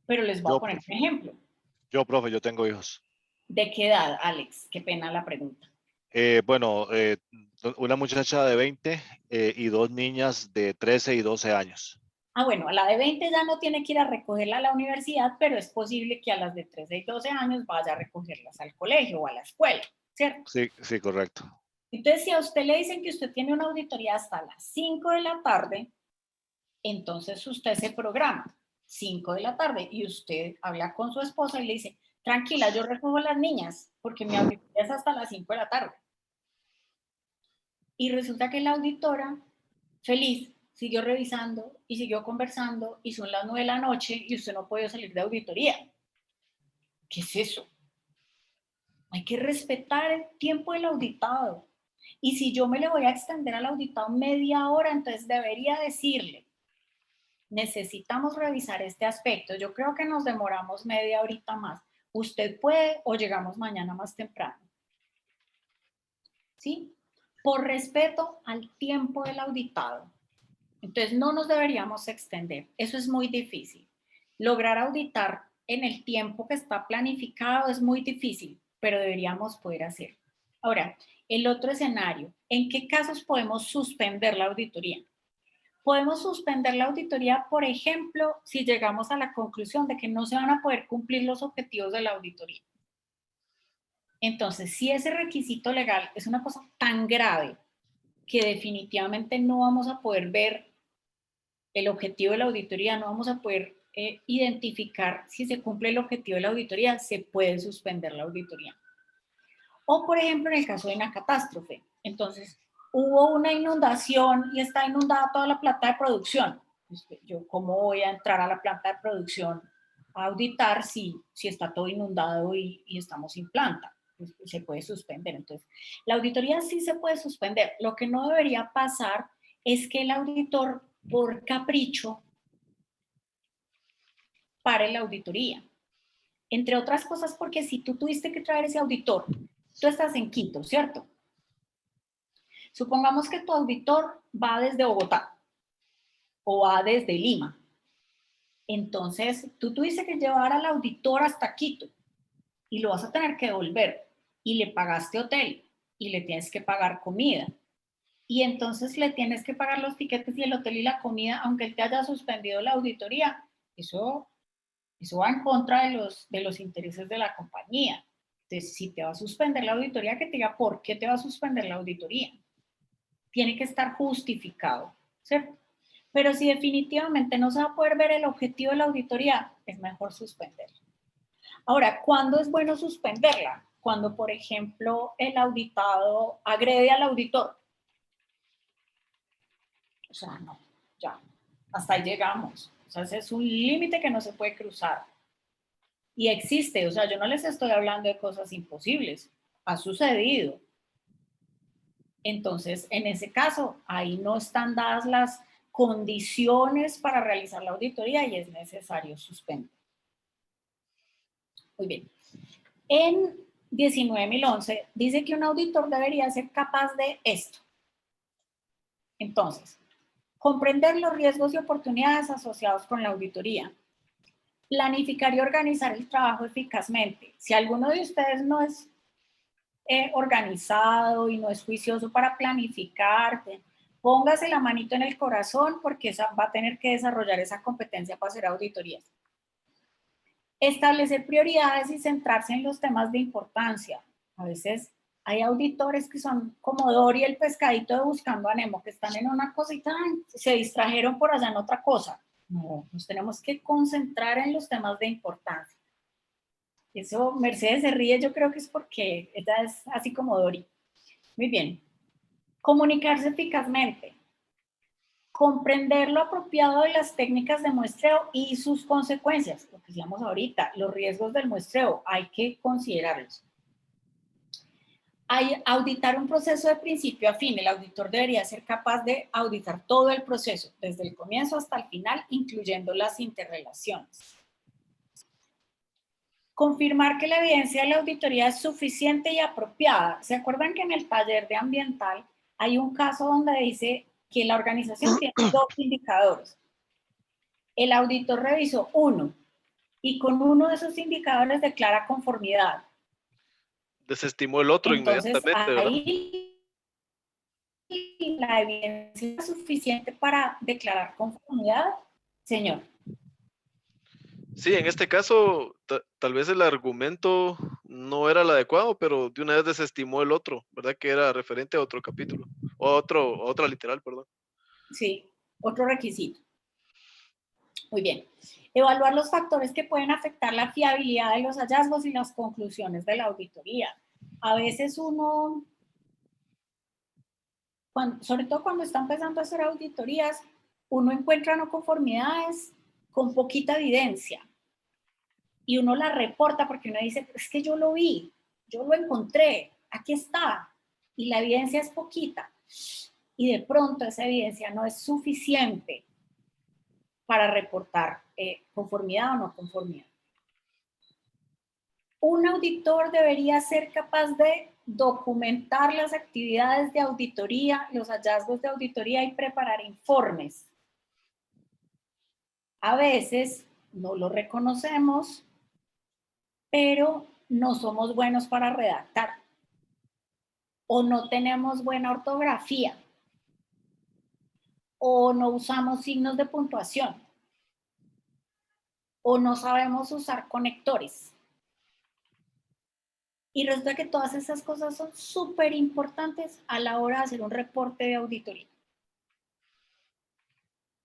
pero les voy a poner un ejemplo. Yo, profe, yo tengo hijos. ¿De qué edad, Alex? Qué pena la pregunta. Bueno, una muchacha de 20 y 2 niñas de 13 y 12 años. Ah, bueno, a la de 20 ya no tiene que ir a recogerla a la universidad, pero es posible que a las de 13 y 12 años vaya a recogerlas al colegio o a la escuela, ¿cierto? Sí, sí, correcto. Entonces, si a usted le dicen que usted tiene una auditoría hasta las 5 de la tarde, entonces usted se programa 5 de la tarde y usted habla con su esposa y le dice, tranquila, yo recojo a las niñas porque mi auditoría es hasta las 5 de la tarde. Y resulta que la auditora, feliz, siguió revisando y siguió conversando y son las 9 de la noche y usted no puede salir de auditoría. ¿Qué es eso? Hay que respetar el tiempo del auditado. Y si yo me le voy a extender al auditado media hora, entonces debería decirle, necesitamos revisar este aspecto. Yo creo que nos demoramos media horita más. ¿Usted puede o llegamos mañana más temprano? ¿Sí? Por respeto al tiempo del auditado. Entonces no nos deberíamos extender. Eso es muy difícil. Lograr auditar en el tiempo que está planificado es muy difícil, pero deberíamos poder hacerlo. Ahora, el otro escenario, ¿en qué casos podemos suspender la auditoría? Podemos suspender la auditoría, por ejemplo, si llegamos a la conclusión de que no se van a poder cumplir los objetivos de la auditoría. Entonces, si ese requisito legal es una cosa tan grave que definitivamente no vamos a poder ver el objetivo de la auditoría, no vamos a poder identificar si se cumple el objetivo de la auditoría, se puede suspender la auditoría. O, por ejemplo, en el caso de una catástrofe. Entonces, hubo una inundación y está inundada toda la planta de producción. Yo, ¿cómo voy a entrar a la planta de producción a auditar si está todo inundado y estamos sin planta? Pues, se puede suspender. Entonces, la auditoría sí se puede suspender. Lo que no debería pasar es que el auditor, por capricho, pare la auditoría. Entre otras cosas, porque si tú tuviste que traer ese auditor, tú estás en Quito, ¿cierto? Supongamos que tu auditor va desde Bogotá o va desde Lima. Entonces, tú tuviste que llevar al auditor hasta Quito y lo vas a tener que devolver y le pagaste hotel y le tienes que pagar comida. Y entonces le tienes que pagar los tiquetes y el hotel y la comida, aunque él te haya suspendido la auditoría. Eso va en contra de los intereses de la compañía. Entonces, si te va a suspender la auditoría, que te diga por qué te va a suspender la auditoría. Tiene que estar justificado, ¿cierto? Pero si definitivamente no se va a poder ver el objetivo de la auditoría, es mejor suspenderla. Ahora, ¿cuándo es bueno suspenderla? Cuando, por ejemplo, el auditado agrede al auditor. O sea, no, ya, hasta ahí llegamos. O sea, ese es un límite que no se puede cruzar. Y existe, o sea, yo no les estoy hablando de cosas imposibles, ha sucedido. Entonces, en ese caso, ahí no están dadas las condiciones para realizar la auditoría y es necesario suspender. Muy bien. En 19.011 dice que un auditor debería ser capaz de esto. Entonces, comprender los riesgos y oportunidades asociados con la auditoría, planificar y organizar el trabajo eficazmente. Si alguno de ustedes no es organizado y no es juicioso para planificar, póngase la manito en el corazón porque va a tener que desarrollar esa competencia para hacer auditorías. Establecer prioridades y centrarse en los temas de importancia. A veces hay auditores que son como Dory el pescadito de Buscando a Nemo, que están en una cosita, se distrajeron por allá en otra cosa. No, nos tenemos que concentrar en los temas de importancia. Eso, Mercedes se ríe, yo creo que es porque ella es así como Dory. Muy bien. Comunicarse eficazmente. Comprender lo apropiado de las técnicas de muestreo y sus consecuencias. Lo que decíamos ahorita, los riesgos del muestreo, hay que considerarlos. Auditar un proceso de principio a fin. El auditor debería ser capaz de auditar todo el proceso, desde el comienzo hasta el final, incluyendo las interrelaciones. Confirmar que la evidencia de la auditoría es suficiente y apropiada. ¿Se acuerdan que en el taller de ambiental hay un caso donde dice que la organización tiene 2 indicadores? El auditor revisó uno y con uno de esos indicadores declara conformidad. Desestimó el otro. Entonces, inmediatamente, ¿verdad? ahí la evidencia es suficiente para declarar conformidad, señor. Sí, en este caso, tal vez el argumento no era el adecuado, pero de una vez desestimó el otro, ¿verdad? Que era referente a otro capítulo, otra literal, perdón. Sí, otro requisito. Muy bien. Evaluar los factores que pueden afectar la fiabilidad de los hallazgos y las conclusiones de la auditoría. A veces uno, sobre todo cuando está empezando a hacer auditorías, uno encuentra no conformidades con poquita evidencia y uno la reporta porque uno dice, es que yo lo vi, yo lo encontré, aquí está. y la evidencia es poquita, y de pronto esa evidencia no es suficiente para reportar conformidad o no conformidad. Un auditor debería ser capaz de documentar las actividades de auditoría, los hallazgos de auditoría y preparar informes. A veces no lo reconocemos, pero no somos buenos para redactar o no tenemos buena ortografía o no usamos signos de puntuación o no sabemos usar conectores. Y resulta que todas esas cosas son súper importantes a la hora de hacer un reporte de auditoría.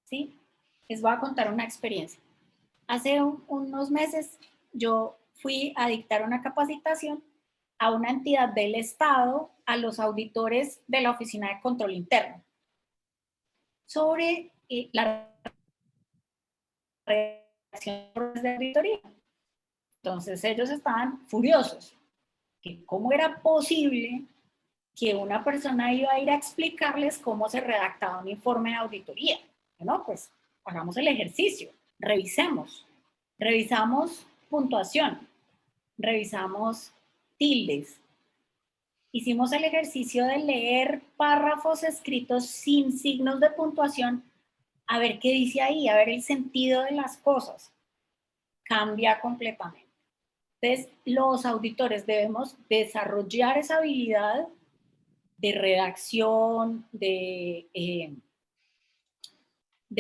¿Sí? Les voy a contar una experiencia. Hace unos meses yo fui a dictar una capacitación a una entidad del Estado, a los auditores de la Oficina de Control Interno, sobre la redacción de auditoría. Entonces ellos estaban furiosos, que cómo era posible que una persona iba a ir a explicarles cómo se redactaba un informe de auditoría. Bueno, pues hagamos el ejercicio, revisemos. Revisamos puntuación, revisamos tildes. Hicimos el ejercicio de leer párrafos escritos sin signos de puntuación, a ver qué dice ahí, a ver el sentido de las cosas. Cambia completamente. Entonces, los auditores debemos desarrollar esa habilidad de redacción, de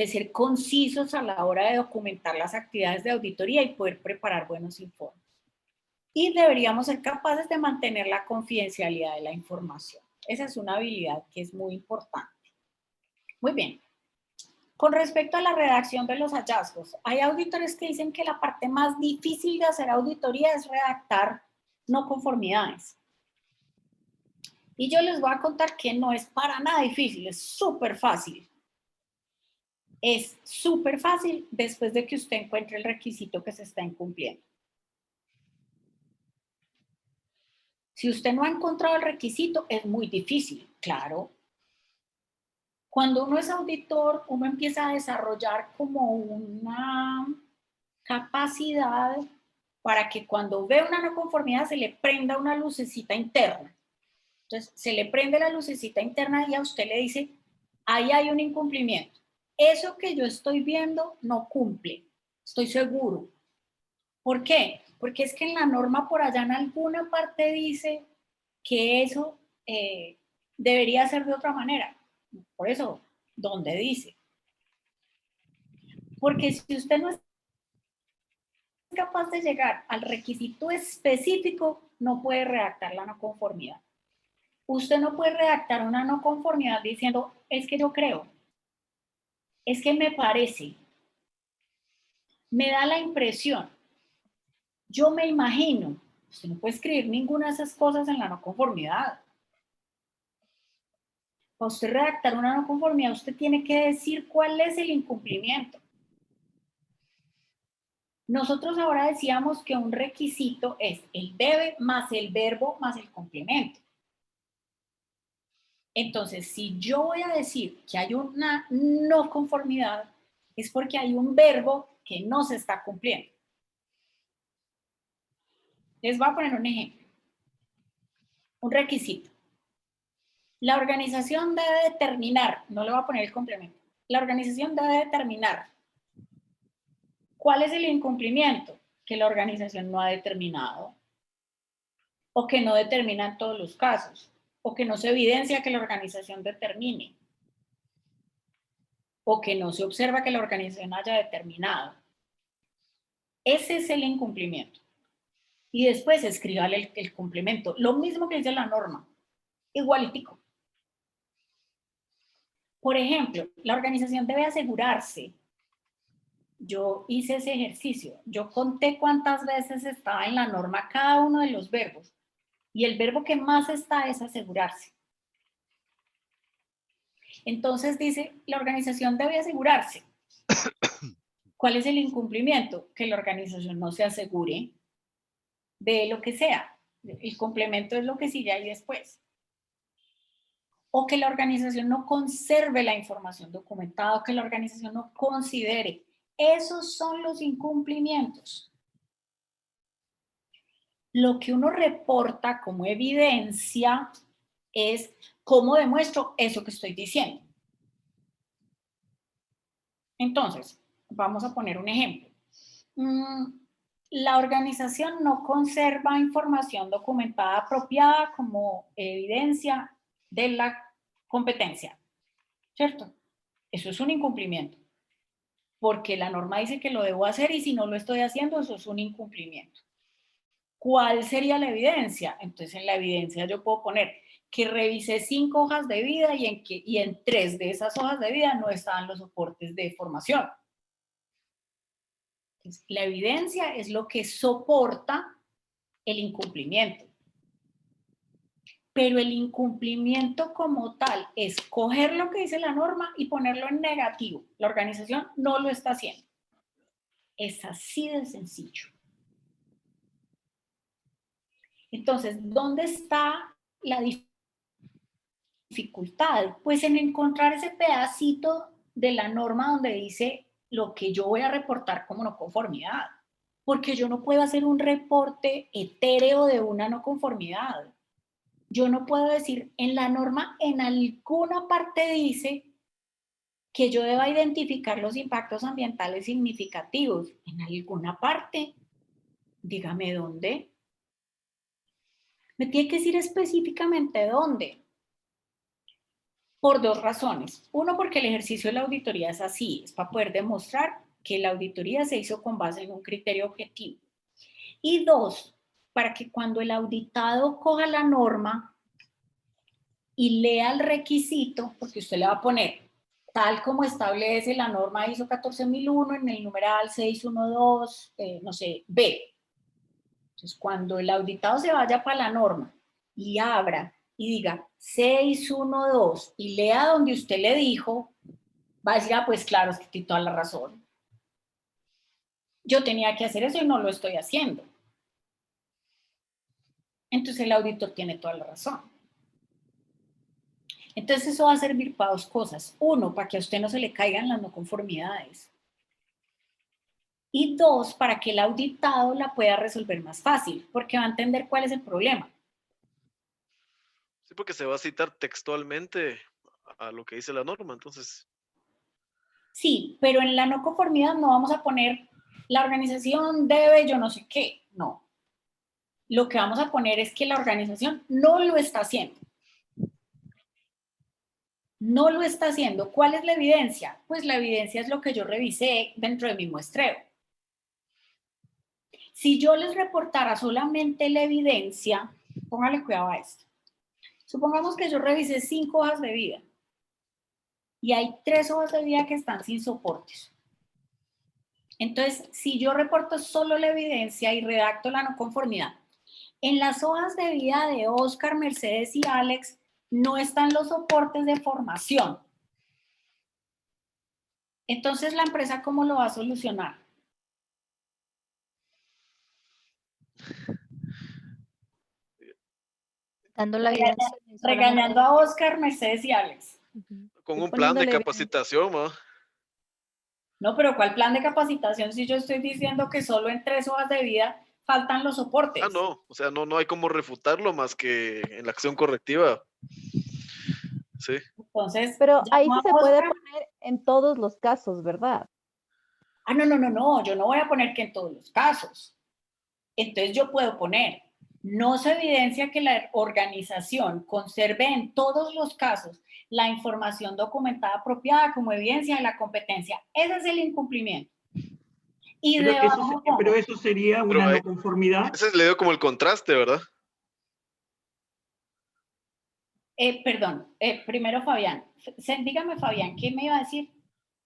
ser concisos a la hora de documentar las actividades de auditoría y poder preparar buenos informes. Y deberíamos ser capaces de mantener la confidencialidad de la información. Esa es una habilidad que es muy importante. Muy bien. Con respecto a la redacción de los hallazgos, hay auditores que dicen que la parte más difícil de hacer auditoría es redactar no conformidades. Y yo les voy a contar que no es para nada difícil, es súper fácil. Es súper fácil después de que usted encuentre el requisito que se está incumpliendo. Si usted no ha encontrado el requisito, es muy difícil, claro. Cuando uno es auditor, uno empieza a desarrollar como una capacidad para que cuando ve una no conformidad se le prenda una lucecita interna. Entonces, se le prende la lucecita interna y a usted le dice, ahí hay un incumplimiento. Eso que yo estoy viendo no cumple, estoy seguro. ¿Por qué? Porque es que en la norma por allá en alguna parte dice que eso debería ser de otra manera. Por eso, ¿dónde dice? Porque si usted no es capaz de llegar al requisito específico, no puede redactar la no conformidad. Usted no puede redactar una no conformidad diciendo, es que yo creo, es que me parece, me da la impresión, yo me imagino. Usted no puede escribir ninguna de esas cosas en la no conformidad. Para usted redactar una no conformidad, usted tiene que decir cuál es el incumplimiento. Nosotros ahora decíamos que un requisito es el debe más el verbo más el complemento. Entonces, si yo voy a decir que hay una no conformidad, es porque hay un verbo que no se está cumpliendo. Les voy a poner un ejemplo. Un requisito. La organización debe determinar, no le voy a poner el complemento, la organización debe determinar cuál es el incumplimiento que la organización no ha determinado o que no determina en todos los casos o que no se evidencia que la organización determine o que no se observa que la organización haya determinado. Ese es el incumplimiento. Y después escríbale el complemento. Lo mismo que dice la norma. Igualitico. Por ejemplo, la organización debe asegurarse. Yo hice ese ejercicio. Yo conté cuántas veces estaba en la norma cada uno de los verbos. Y el verbo que más está es asegurarse. Entonces dice, la organización debe asegurarse. ¿Cuál es el incumplimiento? Que la organización no se asegure de lo que sea. El complemento es lo que sigue ahí después. o que la organización no conserve la información documentada, o que la organización no considere. Esos son los incumplimientos. Lo que uno reporta como evidencia es cómo demuestro eso que estoy diciendo. Entonces, vamos a poner un ejemplo. La organización no conserva información documentada apropiada como evidencia de la competencia, ¿cierto? Eso es un incumplimiento, porque la norma dice que lo debo hacer y si no lo estoy haciendo, eso es un incumplimiento. ¿Cuál sería la evidencia? Entonces, en la evidencia yo puedo poner que revisé 5 hojas de vida y en 3 de esas hojas de vida no estaban los soportes de formación. Entonces, la evidencia es lo que soporta el incumplimiento. Pero el incumplimiento como tal es coger lo que dice la norma y ponerlo en negativo. La organización no lo está haciendo. Es así de sencillo. Entonces, ¿dónde está la dificultad? Pues en encontrar ese pedacito de la norma donde dice lo que yo voy a reportar como no conformidad. Porque yo no puedo hacer un reporte etéreo de una no conformidad. Yo no puedo decir, en la norma en alguna parte dice que yo deba identificar los impactos ambientales significativos. En alguna parte, dígame dónde. Me tiene que decir específicamente dónde. Por 2 razones. Uno, porque el ejercicio de la auditoría es así, es para poder demostrar que la auditoría se hizo con base en un criterio objetivo. Y 2, para que cuando el auditado coja la norma y lea el requisito, porque usted le va a poner tal como establece la norma ISO 14001 en el numeral 612, no sé, B. Entonces, cuando el auditado se vaya para la norma y abra y diga 612 y lea donde usted le dijo, va a decir, ah, pues claro, es que tiene toda la razón. Yo tenía que hacer eso y no lo estoy haciendo. Entonces el auditor tiene toda la razón. Entonces eso va a servir para 2 cosas. 1, para que a usted no se le caigan las no conformidades. Y 2, para que el auditado la pueda resolver más fácil, porque va a entender cuál es el problema. Sí, porque se va a citar textualmente a lo que dice la norma, entonces. Sí, pero en la no conformidad no vamos a poner la organización debe yo no sé qué, no. Lo que vamos a poner es que la organización no lo está haciendo. No lo está haciendo. ¿Cuál es la evidencia? Pues la evidencia es lo que yo revisé dentro de mi muestreo. Si yo les reportara solamente la evidencia, póngale cuidado a esto. Supongamos que yo revisé 5 hojas de vida y hay 3 hojas de vida que están sin soportes. Entonces, si yo reporto solo la evidencia y redacto la no conformidad, en las hojas de vida de Oscar, Mercedes y Alex no están los soportes de formación. Entonces, ¿la empresa cómo lo va a solucionar? Dando la evidencia. Regañando a Oscar, Mercedes y Alex. Con un plan de Poniéndole capacitación, ¿no? No, pero ¿cuál plan de capacitación si yo estoy diciendo que solo en 3 hojas de vida faltan los soportes? Ah, no, o sea, no hay cómo refutarlo más que en la acción correctiva. Sí. Entonces, Pero ahí llamo sí a se puede Oscar. poner en todos los casos, ¿verdad? Ah, no, yo no voy a poner que en todos los casos. Entonces yo puedo poner, no se evidencia que la organización conserve en todos los casos la información documentada apropiada como evidencia de la competencia. Ese es el incumplimiento. Y Pero eso sería Pero una no conformidad. ese le dio como el contraste, ¿verdad? Perdón, primero Fabián. Dígame, Fabián, ¿qué me iba a decir?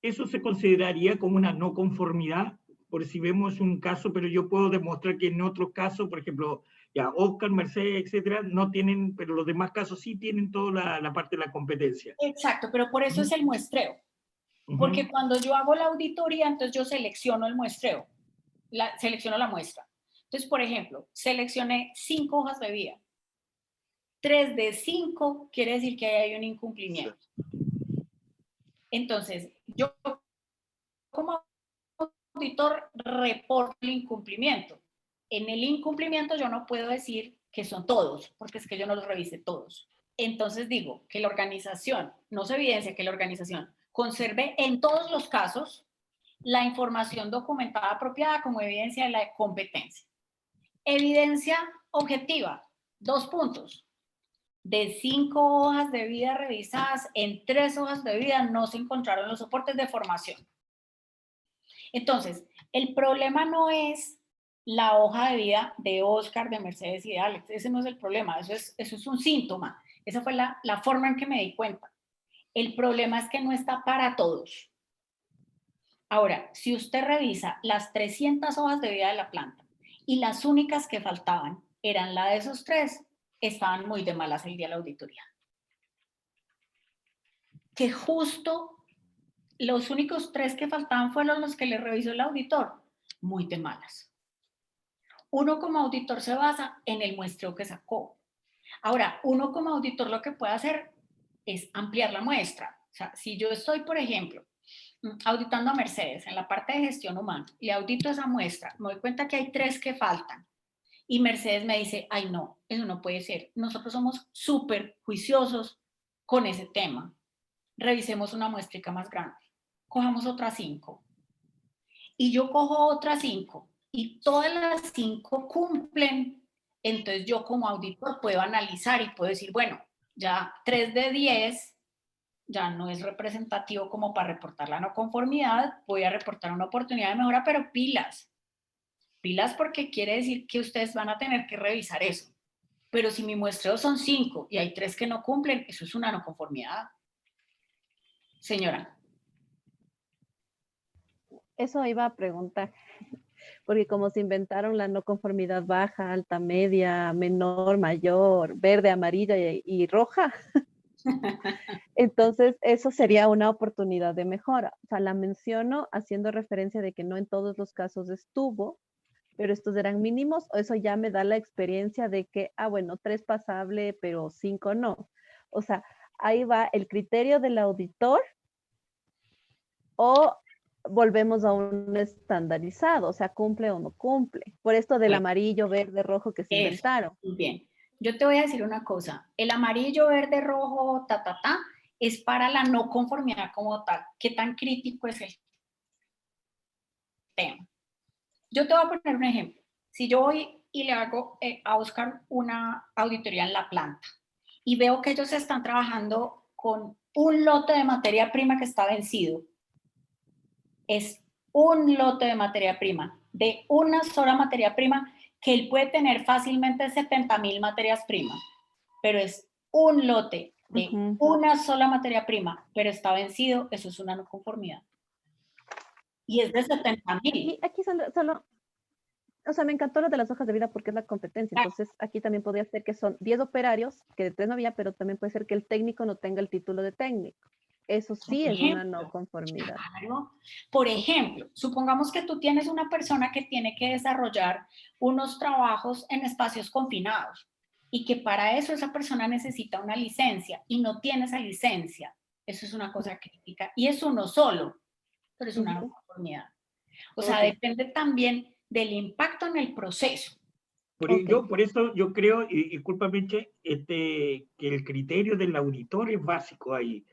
Eso se consideraría como una no conformidad, por si vemos un caso, pero yo puedo demostrar que en otros casos, por ejemplo, ya Oscar, Mercedes, etcétera, no tienen, pero los demás casos sí tienen toda la parte de la competencia. Exacto, pero por eso es el muestreo. Porque cuando yo hago la auditoría, entonces yo selecciono el muestreo, selecciono la muestra. Entonces, por ejemplo, seleccioné 5 hojas de vida. 3 de 5 quiere decir que ahí hay un incumplimiento. Entonces, yo como auditor reporto el incumplimiento. En el incumplimiento yo no puedo decir que son todos, porque es que yo no los revisé todos. Entonces digo que la organización, no se evidencia que la organización conserve en todos los casos la información documentada apropiada como evidencia de la competencia. Evidencia objetiva, 2 puntos. De 5 hojas de vida revisadas, en 3 hojas de vida no se encontraron los soportes de formación. Entonces, el problema no es la hoja de vida de Oscar, de Mercedes y de Alex. Ese no es el problema, eso es un síntoma. Esa fue la forma en que me di cuenta. El problema es que no está para todos. Ahora, si usted revisa las 300 hojas de vida de la planta y las únicas que faltaban eran la de esos 3, estaban muy de malas el día de la auditoría. Que justo los únicos 3 que faltaban fueron los que le revisó el auditor. Muy de malas. Uno como auditor se basa en el muestreo que sacó. Ahora, uno como auditor lo que puede hacer es ampliar la muestra. O sea, si yo estoy, por ejemplo, auditando a Mercedes en la parte de gestión humana, le audito esa muestra, me doy cuenta que hay 3 que faltan. Y Mercedes me dice, ay no, eso no puede ser. Nosotros somos súper juiciosos con ese tema. Revisemos una muestrica más grande. Cojamos otras 5. Y yo cojo otras 5 y todas las 5 cumplen. Entonces yo como auditor puedo analizar y puedo decir, bueno, ya 3 de 10 ya no es representativo como para reportar la no conformidad, voy a reportar una oportunidad de mejora, pero pilas. Pilas porque quiere decir que ustedes van a tener que revisar eso. Pero si mi muestreo son 5 y hay 3 que no cumplen, eso es una no conformidad. Señora. Eso iba a preguntar, porque como se inventaron la no conformidad baja, alta, media, menor, mayor, verde, amarilla y roja, entonces eso sería una oportunidad de mejora. O sea, la menciono haciendo referencia de que no en todos los casos estuvo, pero estos eran mínimos, o eso ya me da la experiencia de que, bueno, 3 pasable, pero 5 no. O sea, ahí va el criterio del auditor o volvemos a un estandarizado, o sea, cumple o no cumple. Por esto del amarillo, verde, rojo que se inventaron. Muy bien. Yo te voy a decir una cosa. El amarillo, verde, rojo, es para la no conformidad como tal. ¿Qué tan crítico es el tema? Yo te voy a poner un ejemplo. Si yo voy y le hago a Oscar una auditoría en la planta y veo que ellos están trabajando con un lote de materia prima que está vencido, es un lote de materia prima, de una sola materia prima, que él puede tener fácilmente 70,000 materias primas, pero es un lote de una sola materia prima, pero está vencido, eso es una no conformidad. Y es de 70,000. Y aquí solo, o sea, me encantó lo de las hojas de vida porque es la competencia. Entonces, aquí también podría ser que son 10 operarios, que de 3 no había, pero también puede ser que el técnico no tenga el título de técnico. Eso sí es una no conformidad. Claro. Por ejemplo, supongamos que tú tienes una persona que tiene que desarrollar unos trabajos en espacios confinados y que para eso esa persona necesita una licencia y no tiene esa licencia. Eso es una cosa crítica. Y es uno solo, pero es una no conformidad. O sea, depende también del impacto en el proceso. Por eso yo creo, y discúlpame, que el criterio del auditor es básico ahí.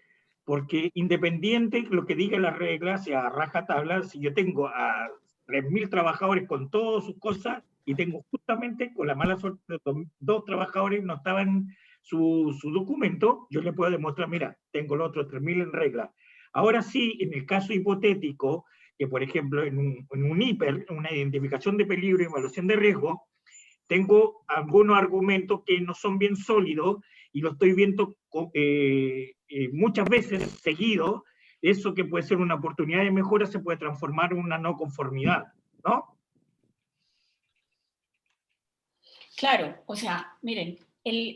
Porque independiente de lo que diga la regla, sea rajatabla, si yo tengo a 3.000 trabajadores con todas sus cosas y tengo justamente con la mala suerte de 2 trabajadores no estaban su documento, yo le puedo demostrar, mira, tengo los otros 3.000 en regla. Ahora sí, en el caso hipotético, que por ejemplo en un IPER, una identificación de peligro y evaluación de riesgo, tengo algunos argumentos que no son bien sólidos y lo estoy viendo muchas veces seguido. Eso que puede ser una oportunidad de mejora se puede transformar en una no conformidad, ¿no? Claro, o sea, miren,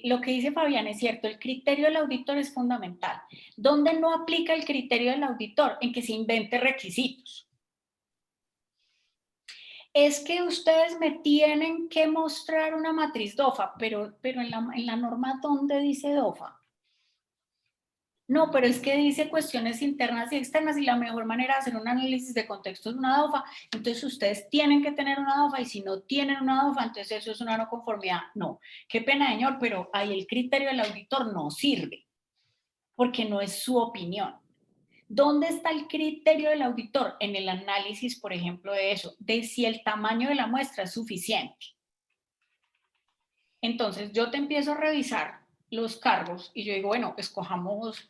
lo que dice Fabián es cierto, el criterio del auditor es fundamental. ¿Dónde no aplica el criterio del auditor? En que se invente requisitos. es que ustedes me tienen que mostrar una matriz DOFA, pero en la norma, ¿dónde dice DOFA? No, pero es que dice cuestiones internas y externas y la mejor manera de hacer un análisis de contexto es una DOFA. Entonces ustedes tienen que tener una DOFA y si no tienen una DOFA, entonces eso es una no conformidad. No, qué pena, señor, pero ahí el criterio del auditor no sirve porque no es su opinión. ¿Dónde está el criterio del auditor? En el análisis, por ejemplo, de eso, de si el tamaño de la muestra es suficiente. Entonces yo te empiezo a revisar los cargos y yo digo, bueno, escojamos,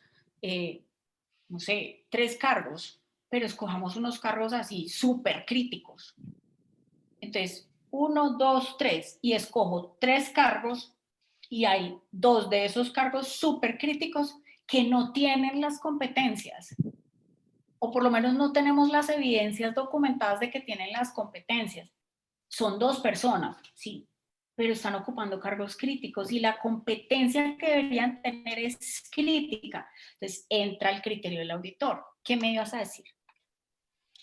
no sé, 3 cargos, pero escojamos unos cargos así súper críticos. Entonces, 1, 2, 3, y escojo 3 cargos y hay 2 de esos cargos súper críticos que no tienen las competencias, o por lo menos no tenemos las evidencias documentadas de que tienen las competencias. Son 2 personas, sí, pero están ocupando cargos críticos y la competencia que deberían tener es crítica. Entonces entra el criterio del auditor. ¿Qué me ibas a decir,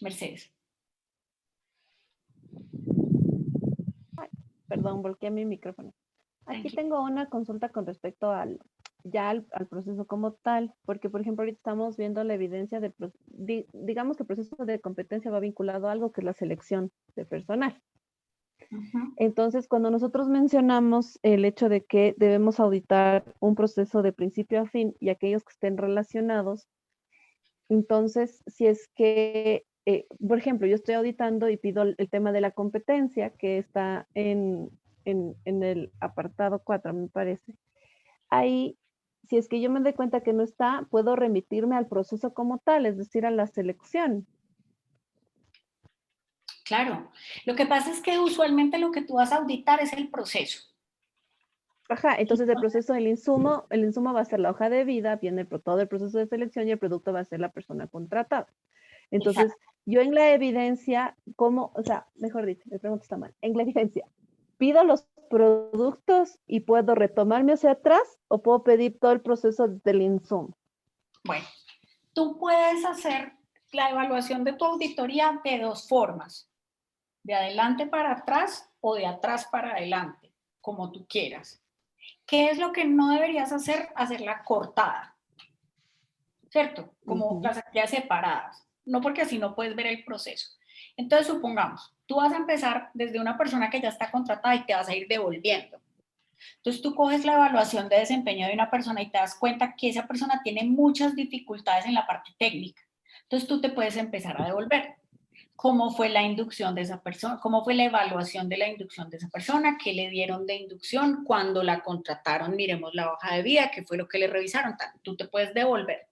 Mercedes? Perdón, volteé mi micrófono. Aquí tengo una consulta con respecto al proceso como tal, porque por ejemplo ahorita estamos viendo la evidencia de, digamos que el proceso de competencia va vinculado a algo que es la selección de personal. Entonces, cuando nosotros mencionamos el hecho de que debemos auditar un proceso de principio a fin y aquellos que estén relacionados, entonces, si es que, por ejemplo, yo estoy auditando y pido el tema de la competencia que está en el apartado 4, me parece. Ahí, si es que yo me doy cuenta que no está, puedo remitirme al proceso como tal, es decir, a la selección. Claro, lo que pasa es que usualmente lo que tú vas a auditar es el proceso. Ajá, entonces el proceso del insumo, el insumo va a ser la hoja de vida, viene todo el proceso de selección y el producto va a ser la persona contratada. Entonces, exacto, yo en la evidencia, o sea, mejor dicho, me pregunto está mal, en la evidencia, ¿pido los productos y puedo retomarme hacia atrás o puedo pedir todo el proceso del insumo? Bueno, tú puedes hacer la evaluación de tu auditoría de 2 formas. De adelante para atrás o de atrás para adelante, como tú quieras. ¿Qué es lo que no deberías hacer? Hacerla cortada, ¿cierto? Como las actividades separadas, no porque así no puedes ver el proceso. Entonces, supongamos, tú vas a empezar desde una persona que ya está contratada y te vas a ir devolviendo. Entonces, tú coges la evaluación de desempeño de una persona y te das cuenta que esa persona tiene muchas dificultades en la parte técnica. Entonces, tú te puedes empezar a devolver. ¿Cómo fue la inducción de esa persona? ¿Cómo fue la evaluación de la inducción de esa persona? ¿Qué le dieron de inducción? Cuando la contrataron, miremos la hoja de vida, qué fue lo que le revisaron. Tú te puedes devolver.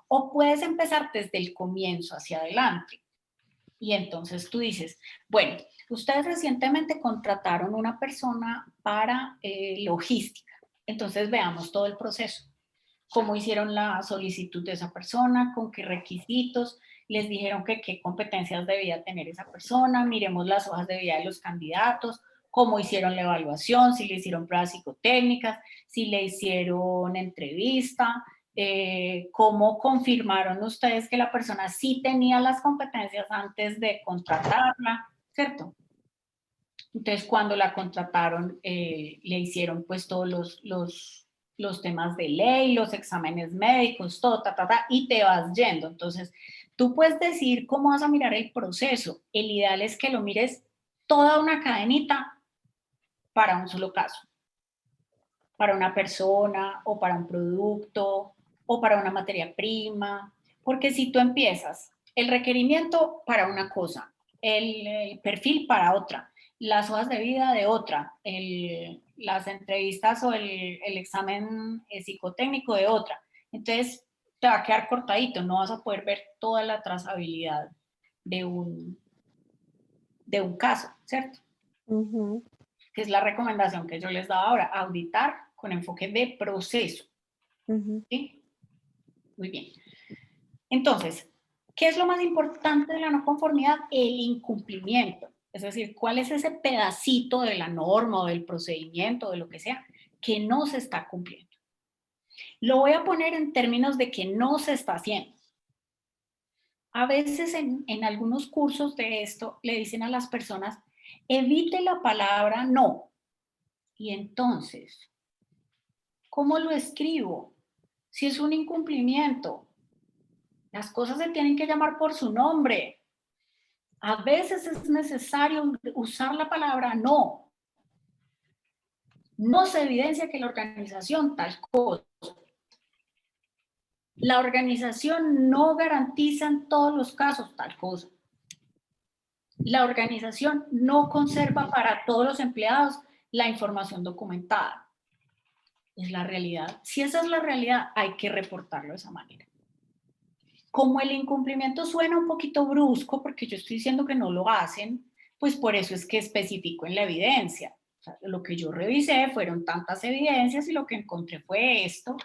O puedes empezar desde el comienzo hacia adelante. Y entonces tú dices, bueno, ustedes recientemente contrataron una persona para logística. Entonces veamos todo el proceso. Cómo hicieron la solicitud de esa persona, con qué requisitos, les dijeron que qué competencias debía tener esa persona, miremos las hojas de vida de los candidatos, cómo hicieron la evaluación, si le hicieron pruebas psicotécnicas, si le hicieron entrevista, cómo confirmaron ustedes que la persona sí tenía las competencias antes de contratarla, ¿cierto? Entonces, cuando la contrataron, le hicieron pues todos los temas de ley, los exámenes médicos, todo, y te vas yendo. Entonces, tú puedes decir cómo vas a mirar el proceso. El ideal es que lo mires toda una cadenita para un solo caso. Para una persona, o para un producto, o para una materia prima. Porque si tú empiezas el requerimiento para una cosa, el perfil para otra, las hojas de vida de otra, las entrevistas o el examen psicotécnico de otra. Entonces, te va a quedar cortadito, no vas a poder ver toda la trazabilidad de un caso, ¿cierto? Que es la recomendación que yo les daba ahora, auditar con enfoque de proceso. ¿Sí? Muy bien. Entonces, ¿qué es lo más importante de la no conformidad? El incumplimiento. Es decir, ¿cuál es ese pedacito de la norma o del procedimiento, de lo que sea, que no se está cumpliendo? Lo voy a poner en términos de que no se está haciendo. A veces en algunos cursos de esto le dicen a las personas, evite la palabra no. Y entonces, ¿cómo lo escribo? Si es un incumplimiento, las cosas se tienen que llamar por su nombre. A veces es necesario usar la palabra no. No se evidencia que la organización tal cosa. La organización no garantiza en todos los casos tal cosa. La organización no conserva para todos los empleados la información documentada. Es la realidad. Si esa es la realidad, hay que reportarlo de esa manera. Como el incumplimiento suena un poquito brusco, porque yo estoy diciendo que no lo hacen, pues por eso es que especifico en la evidencia. O sea, lo que yo revisé fueron tantas evidencias y lo que encontré fue esto.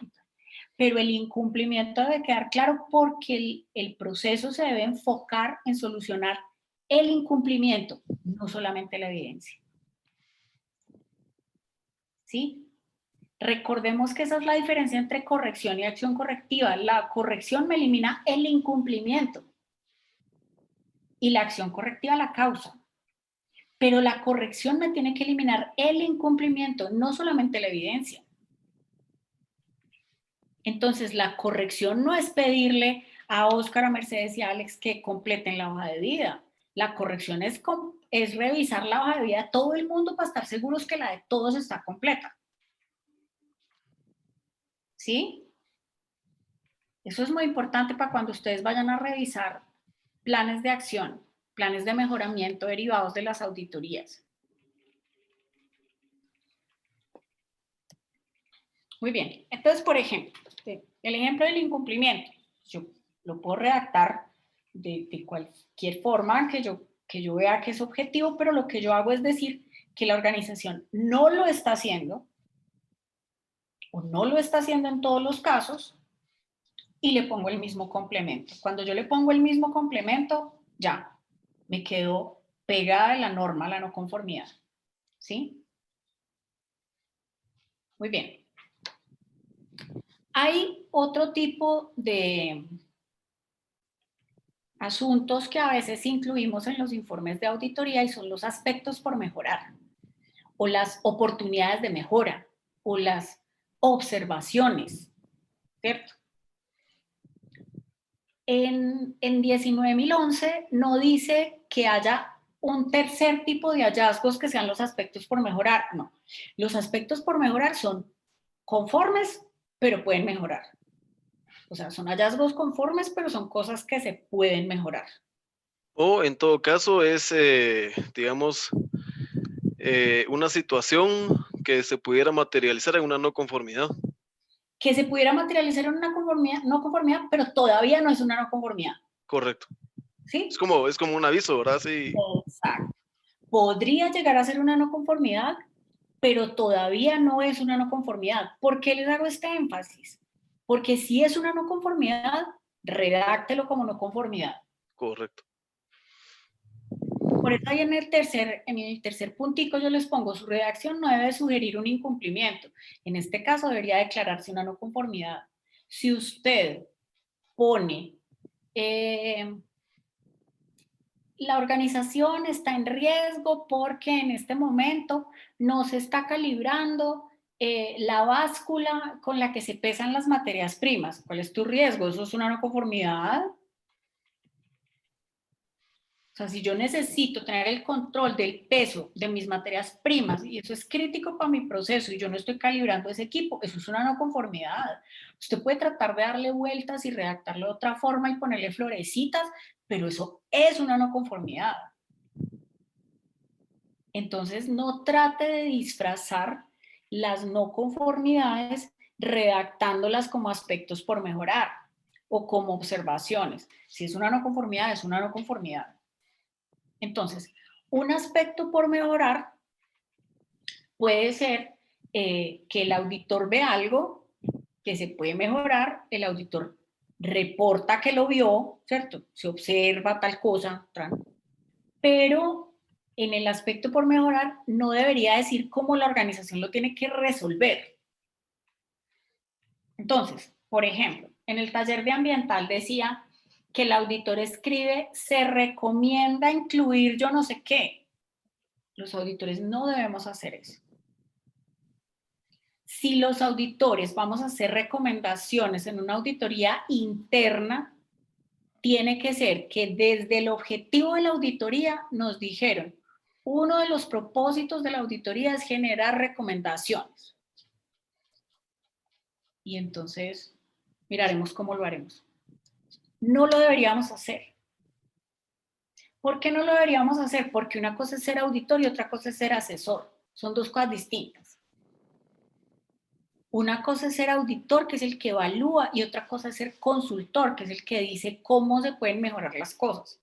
Pero el incumplimiento debe quedar claro porque el proceso se debe enfocar en solucionar el incumplimiento, no solamente la evidencia. ¿Sí? Recordemos que esa es la diferencia entre corrección y acción correctiva. La corrección me elimina el incumplimiento y la acción correctiva la causa. Pero la corrección me tiene que eliminar el incumplimiento, no solamente la evidencia. Entonces, la corrección no es pedirle a Óscar, a Mercedes y a Alex que completen la hoja de vida. La corrección es revisar la hoja de vida de todo el mundo para estar seguros que la de todos está completa. ¿Sí? Eso es muy importante para cuando ustedes vayan a revisar planes de acción, planes de mejoramiento derivados de las auditorías. Muy bien. Entonces, por ejemplo, el ejemplo del incumplimiento, yo lo puedo redactar de cualquier forma que yo vea que es objetivo, pero lo que yo hago es decir que la organización no lo está haciendo o no lo está haciendo en todos los casos y le pongo el mismo complemento. Cuando yo le pongo el mismo complemento, ya, me quedo pegada de la norma, la no conformidad. ¿Sí? Muy bien. Hay otro tipo de asuntos que a veces incluimos en los informes de auditoría y son los aspectos por mejorar, o las oportunidades de mejora, o las observaciones, ¿cierto? En 19.011 no dice que haya un tercer tipo de hallazgos que sean los aspectos por mejorar, no. Los aspectos por mejorar son conformes, pero pueden mejorar. O sea, son hallazgos conformes, pero son cosas que se pueden mejorar. O en todo caso es, digamos, una situación que se pudiera materializar en una no conformidad. Que se pudiera materializar en una conformidad, no conformidad, pero todavía no es una no conformidad. Correcto. ¿Sí? Es como un aviso, ¿verdad? Sí. Exacto. Podría llegar a ser una no conformidad, pero todavía no es una no conformidad. ¿Por qué les hago este énfasis? Porque si es una no conformidad, redáctelo como no conformidad. Correcto. Por eso ahí en el tercer puntico yo les pongo, su redacción no debe sugerir un incumplimiento. En este caso debería declararse una no conformidad. Si usted pone, la organización está en riesgo porque en este momento no se está calibrando la báscula con la que se pesan las materias primas. ¿Cuál es tu riesgo? ¿Eso es una no conformidad? O sea, si yo necesito tener el control del peso de mis materias primas y eso es crítico para mi proceso y yo no estoy calibrando ese equipo, eso es una no conformidad. Usted puede tratar de darle vueltas y redactarlo de otra forma y ponerle florecitas, pero eso es una no conformidad. Entonces, no trate de disfrazar las no conformidades redactándolas como aspectos por mejorar o como observaciones. Si es una no conformidad, es una no conformidad. Entonces, un aspecto por mejorar puede ser que el auditor ve algo que se puede mejorar, el auditor reporta que lo vio, ¿cierto? Se observa tal cosa, pero en el aspecto por mejorar no debería decir cómo la organización lo tiene que resolver. Entonces, por ejemplo, en el taller de ambiental decía que el auditor escribe, se recomienda incluir yo no sé qué. Los auditores no debemos hacer eso. Si los auditores vamos a hacer recomendaciones en una auditoría interna, tiene que ser que desde el objetivo de la auditoría nos dijeron, uno de los propósitos de la auditoría es generar recomendaciones. Y entonces miraremos cómo lo haremos. No lo deberíamos hacer. ¿Por qué no lo deberíamos hacer? Porque una cosa es ser auditor y otra cosa es ser asesor. Son dos cosas distintas. Una cosa es ser auditor, que es el que evalúa, y otra cosa es ser consultor, que es el que dice cómo se pueden mejorar las cosas.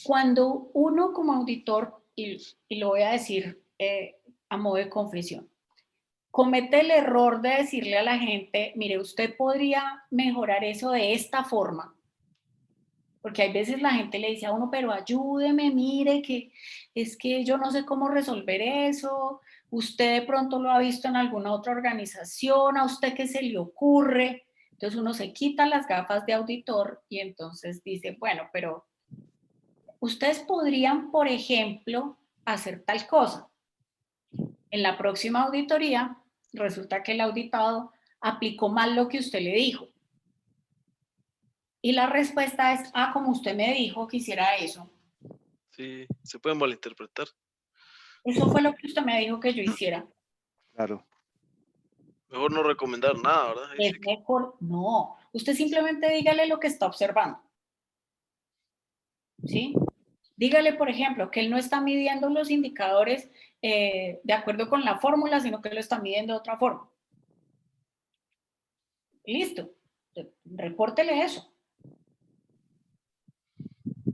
Cuando uno como auditor, y lo voy a decir a modo de confesión, comete el error de decirle a la gente, mire, usted podría mejorar eso de esta forma, porque hay veces la gente le dice a uno, pero ayúdeme, mire, que es que yo no sé cómo resolver eso, usted de pronto lo ha visto en alguna otra organización, a usted qué se le ocurre. Entonces uno se quita las gafas de auditor y entonces dice, bueno, pero ustedes podrían, por ejemplo, hacer tal cosa. En la próxima auditoría, resulta que el auditado aplicó mal lo que usted le dijo. Y la respuesta es, como usted me dijo que hiciera eso. Sí, se puede malinterpretar. Eso fue lo que usted me dijo que yo hiciera. Claro. Mejor no recomendar nada, ¿verdad? Es mejor, no. Usted simplemente dígale lo que está observando. ¿Sí? Dígale, por ejemplo, que él no está midiendo los indicadores de acuerdo con la fórmula, sino que lo está midiendo de otra forma. Listo. Repórtele eso.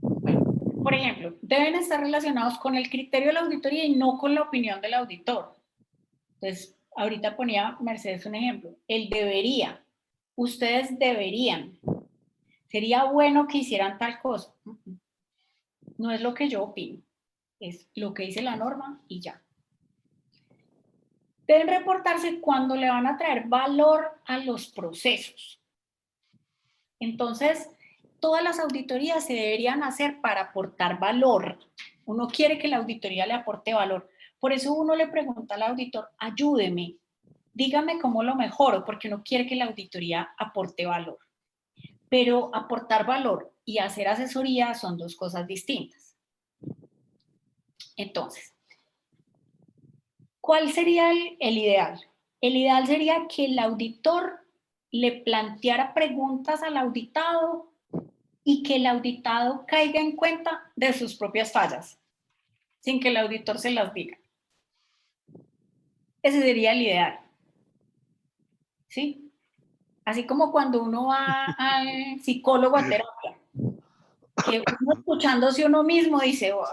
Bueno, por ejemplo, deben estar relacionados con el criterio de la auditoría y no con la opinión del auditor. Entonces, ahorita ponía Mercedes un ejemplo. Él debería. Ustedes deberían. Sería bueno que hicieran tal cosa. No es lo que yo opino. Es lo que dice la norma y ya. Deben reportarse cuando le van a traer valor a los procesos. Entonces, todas las auditorías se deberían hacer para aportar valor. Uno quiere que la auditoría le aporte valor. Por eso uno le pregunta al auditor, ayúdeme, dígame cómo lo mejoro, porque uno quiere que la auditoría aporte valor. Pero aportar valor y hacer asesoría son dos cosas distintas. Entonces, ¿cuál sería el ideal? El ideal sería que el auditor le planteara preguntas al auditado y que el auditado caiga en cuenta de sus propias fallas, sin que el auditor se las diga. Ese sería el ideal. ¿Sí? Así como cuando uno va al psicólogo a terapia, que uno escuchándose uno mismo dice, oh,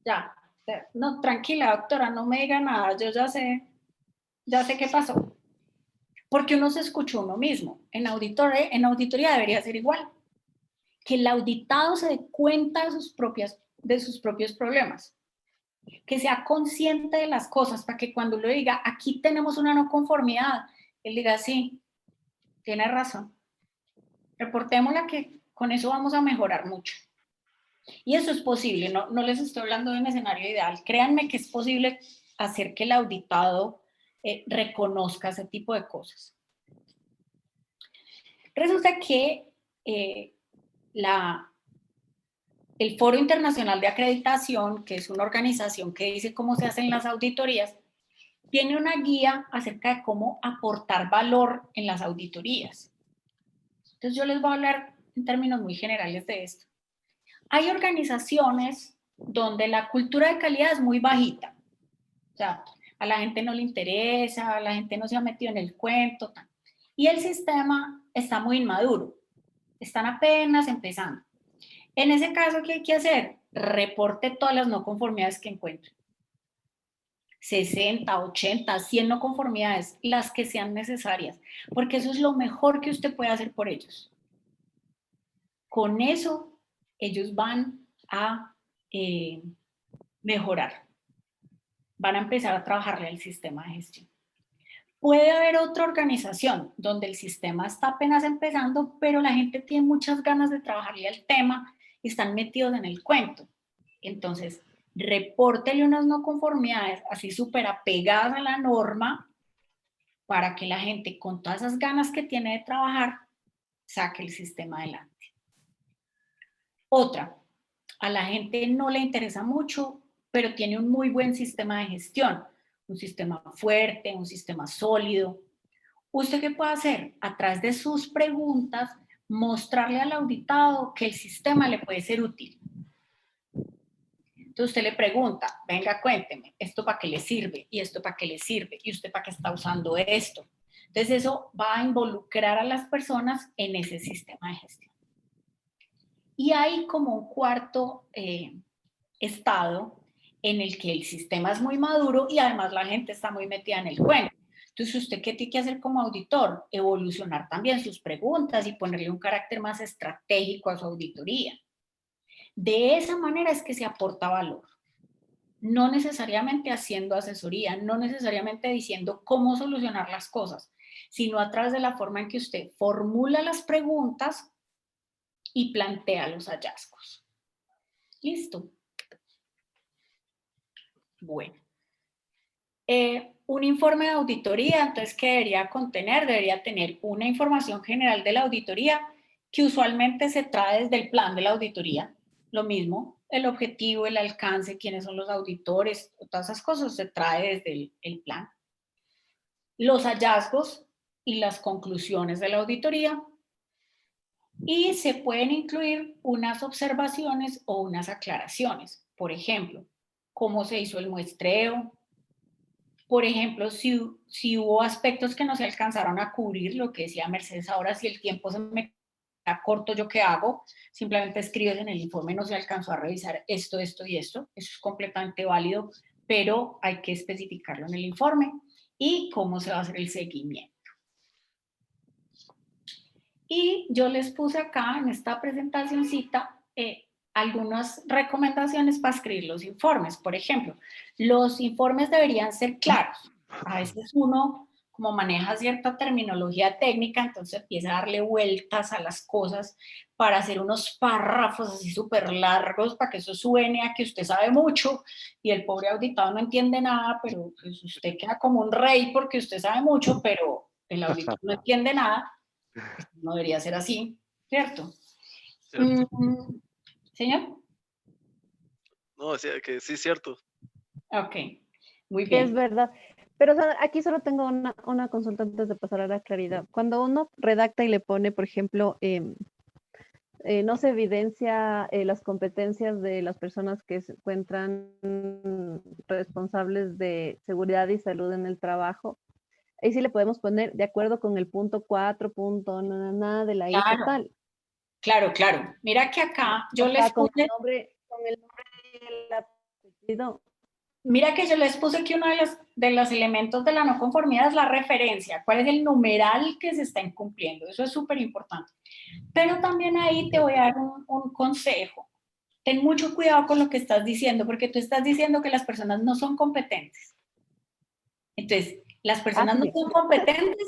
ya, no, tranquila doctora, no me diga nada, yo ya sé qué pasó. Porque uno se escuchó uno mismo. En auditoría debería ser igual. Que el auditado se dé cuenta de sus propios problemas. Que sea consciente de las cosas para que cuando uno diga, aquí tenemos una no conformidad, él diga, sí, tiene razón. Reportémosla que con eso vamos a mejorar mucho. Y eso es posible, no les estoy hablando de un escenario ideal. Créanme que es posible hacer que el auditado reconozca ese tipo de cosas. Resulta que el Foro Internacional de Acreditación, que es una organización que dice cómo se hacen las auditorías, tiene una guía acerca de cómo aportar valor en las auditorías. Entonces yo les voy a hablar en términos muy generales de esto. Hay organizaciones donde la cultura de calidad es muy bajita. O sea, a la gente no le interesa, a la gente no se ha metido en el cuento. Y el sistema está muy inmaduro. Están apenas empezando. En ese caso, ¿qué hay que hacer? Reporte todas las no conformidades que encuentre. 60, 80, 100 no conformidades, las que sean necesarias, porque eso es lo mejor que usted puede hacer por ellos. Con eso, ellos van a mejorar. Van a empezar a trabajarle al sistema de gestión. Puede haber otra organización donde el sistema está apenas empezando, pero la gente tiene muchas ganas de trabajarle al tema y están metidos en el cuento. Entonces, repórtele unas no conformidades así súper apegadas a la norma para que la gente con todas esas ganas que tiene de trabajar saque el sistema adelante. Otra, a la gente no le interesa mucho, pero tiene un muy buen sistema de gestión, un sistema fuerte, un sistema sólido. ¿Usted qué puede hacer? A través de sus preguntas, mostrarle al auditado que el sistema le puede ser útil. Entonces usted le pregunta, venga, cuénteme, ¿esto para qué le sirve? ¿Y esto para qué le sirve? ¿Y usted para qué está usando esto? Entonces eso va a involucrar a las personas en ese sistema de gestión. Y hay como un cuarto estado en el que el sistema es muy maduro y además la gente está muy metida en el cuento. Entonces, ¿usted qué tiene que hacer como auditor? Evolucionar también sus preguntas y ponerle un carácter más estratégico a su auditoría. De esa manera es que se aporta valor. No necesariamente haciendo asesoría, no necesariamente diciendo cómo solucionar las cosas, sino a través de la forma en que usted formula las preguntas y plantea los hallazgos. ¿Listo? Bueno. Un informe de auditoría, entonces, ¿qué debería contener? Debería tener una información general de la auditoría que usualmente se trae desde el plan de la auditoría. Lo mismo, el objetivo, el alcance, quiénes son los auditores, todas esas cosas se trae desde el plan. Los hallazgos y las conclusiones de la auditoría. Y se pueden incluir unas observaciones o unas aclaraciones. Por ejemplo, cómo se hizo el muestreo. Por ejemplo, si hubo aspectos que no se alcanzaron a cubrir, lo que decía Mercedes ahora, si el tiempo se me queda corto, ¿yo qué hago? Simplemente escribes en el informe, no se alcanzó a revisar esto, esto y esto. Eso es completamente válido, pero hay que especificarlo en el informe. Y cómo se va a hacer el seguimiento. Y yo les puse acá en esta presentacioncita algunas recomendaciones para escribir los informes. Por ejemplo, los informes deberían ser claros. A veces uno, como maneja cierta terminología técnica, entonces empieza a darle vueltas a las cosas para hacer unos párrafos así súper largos para que eso suene a que usted sabe mucho y el pobre auditado no entiende nada, pero pues usted queda como un rey porque usted sabe mucho, pero el auditor no entiende nada. No debería ser así, ¿cierto? ¿Cierto? ¿Señor? No, decía que sí, cierto. Ok, muy Es bien. verdad. Pero o sea, aquí solo tengo una consulta antes de pasar a la claridad. Cuando uno redacta y le pone, por ejemplo, no se evidencia las competencias de las personas que se encuentran responsables de seguridad y salud en el trabajo, ahí sí le podemos poner de acuerdo con el punto 4, punto de la ISO Claro, tal. claro. Mira que acá yo O les sea, con puse, el nombre y el apellido. mira que yo les puse que uno de los elementos de la no conformidad es la referencia. ¿Cuál es el numeral que se está incumpliendo? Eso es súper importante. Pero también ahí te voy a dar un consejo. Ten mucho cuidado con lo que estás diciendo, porque tú estás diciendo que las personas no son competentes. Entonces, las personas no Sí. son competentes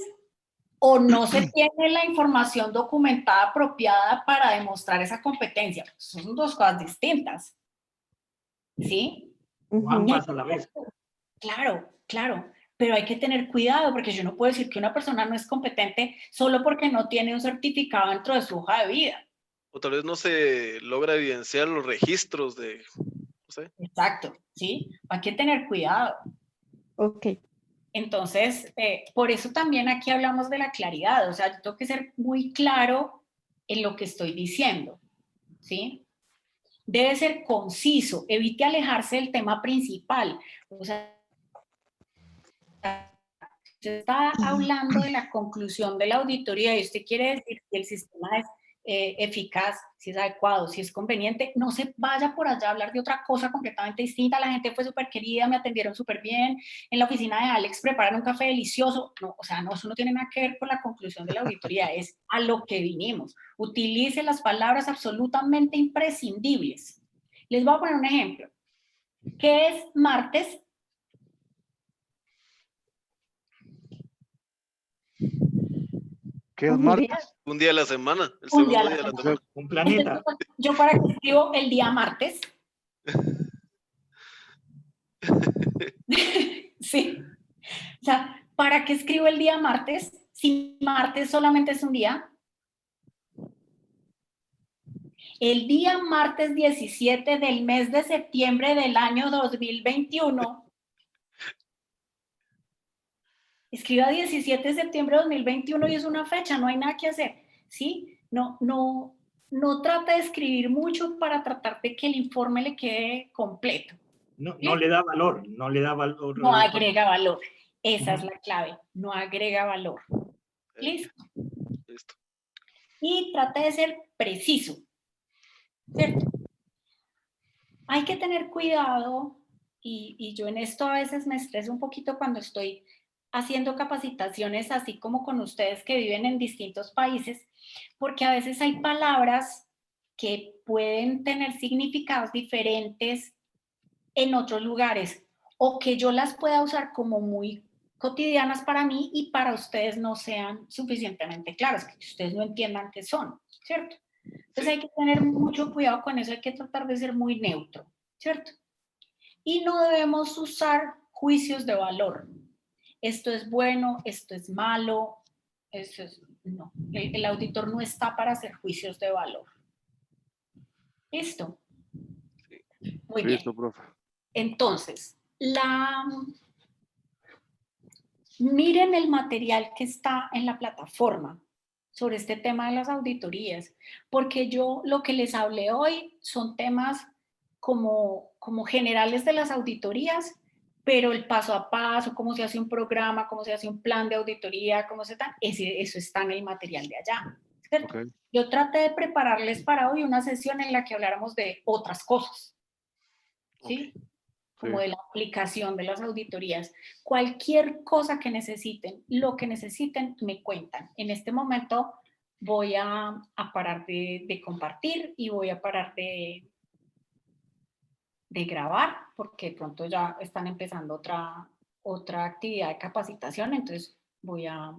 o no se tiene la información documentada apropiada para demostrar esa competencia. Son dos cosas distintas. ¿Sí? O ambas a la vez. Claro. Pero hay que tener cuidado porque yo no puedo decir que una persona no es competente solo porque no tiene un certificado dentro de su hoja de vida. O tal vez no se logra evidenciar los registros de, no sé. Exacto, ¿sí? Hay que tener cuidado. Ok. Entonces, por eso también aquí hablamos de la claridad. O sea, yo tengo que ser muy claro en lo que estoy diciendo, ¿sí? Debe ser conciso, evite alejarse del tema principal. O sea, usted está hablando de la conclusión de la auditoría y usted quiere decir que el sistema es eficaz, si es adecuado, si es conveniente, no se vaya por allá a hablar de otra cosa completamente distinta. La gente fue súper querida, me atendieron súper bien, en la oficina de Alex preparan un café delicioso. No, o sea, no, eso no tiene nada que ver con la conclusión de la auditoría, es a lo que vinimos. Utilice las palabras absolutamente imprescindibles. Les voy a poner un ejemplo. ¿Qué es martes? ¿Qué es Un día. martes? Un día a la semana, el Un segundo día a la día de la semana. semana. Un planeta. Yo para qué escribo el día martes. Sí. O sea, ¿para qué escribo el día martes? Si martes solamente es un día. El día martes 17 del mes de septiembre del año 2021. Escriba 17 de septiembre de 2021 y es una fecha, no hay nada que hacer, ¿sí? No trata de escribir mucho para tratar de que el informe le quede completo. No le da valor, no le da valor. No agrega valor. Esa es Ujú. la clave, no agrega valor. ¿Listo? Listo. Y trate de ser preciso, ¿cierto? Hay que tener cuidado, y yo en esto a veces me estreso un poquito cuando estoy haciendo capacitaciones así como con ustedes que viven en distintos países, porque a veces hay palabras que pueden tener significados diferentes en otros lugares o que yo las pueda usar como muy cotidianas para mí y para ustedes no sean suficientemente claras, que ustedes no entiendan qué son, ¿cierto? Entonces Sí. hay que tener mucho cuidado con eso, hay que tratar de ser muy neutro, ¿cierto? Y no debemos usar juicios de valor. Esto es bueno, esto es malo, eso es, no. El auditor no está para hacer juicios de valor. ¿Listo? Muy bien. Listo, profe. Entonces, miren el material que está en la plataforma sobre este tema de las auditorías, porque yo lo que les hablé hoy son temas como generales de las auditorías, pero el paso a paso, cómo se hace un programa, cómo se hace un plan de auditoría, cómo se da, eso está en el material de allá, ¿cierto? Ok. Yo traté de prepararles para hoy una sesión en la que habláramos de otras cosas, ¿sí? Ok. Como Sí. de la aplicación de las auditorías. Cualquier cosa que necesiten, lo que necesiten, me cuentan. En este momento voy a parar de compartir y voy a parar de grabar, porque pronto ya están empezando otra actividad de capacitación, entonces voy a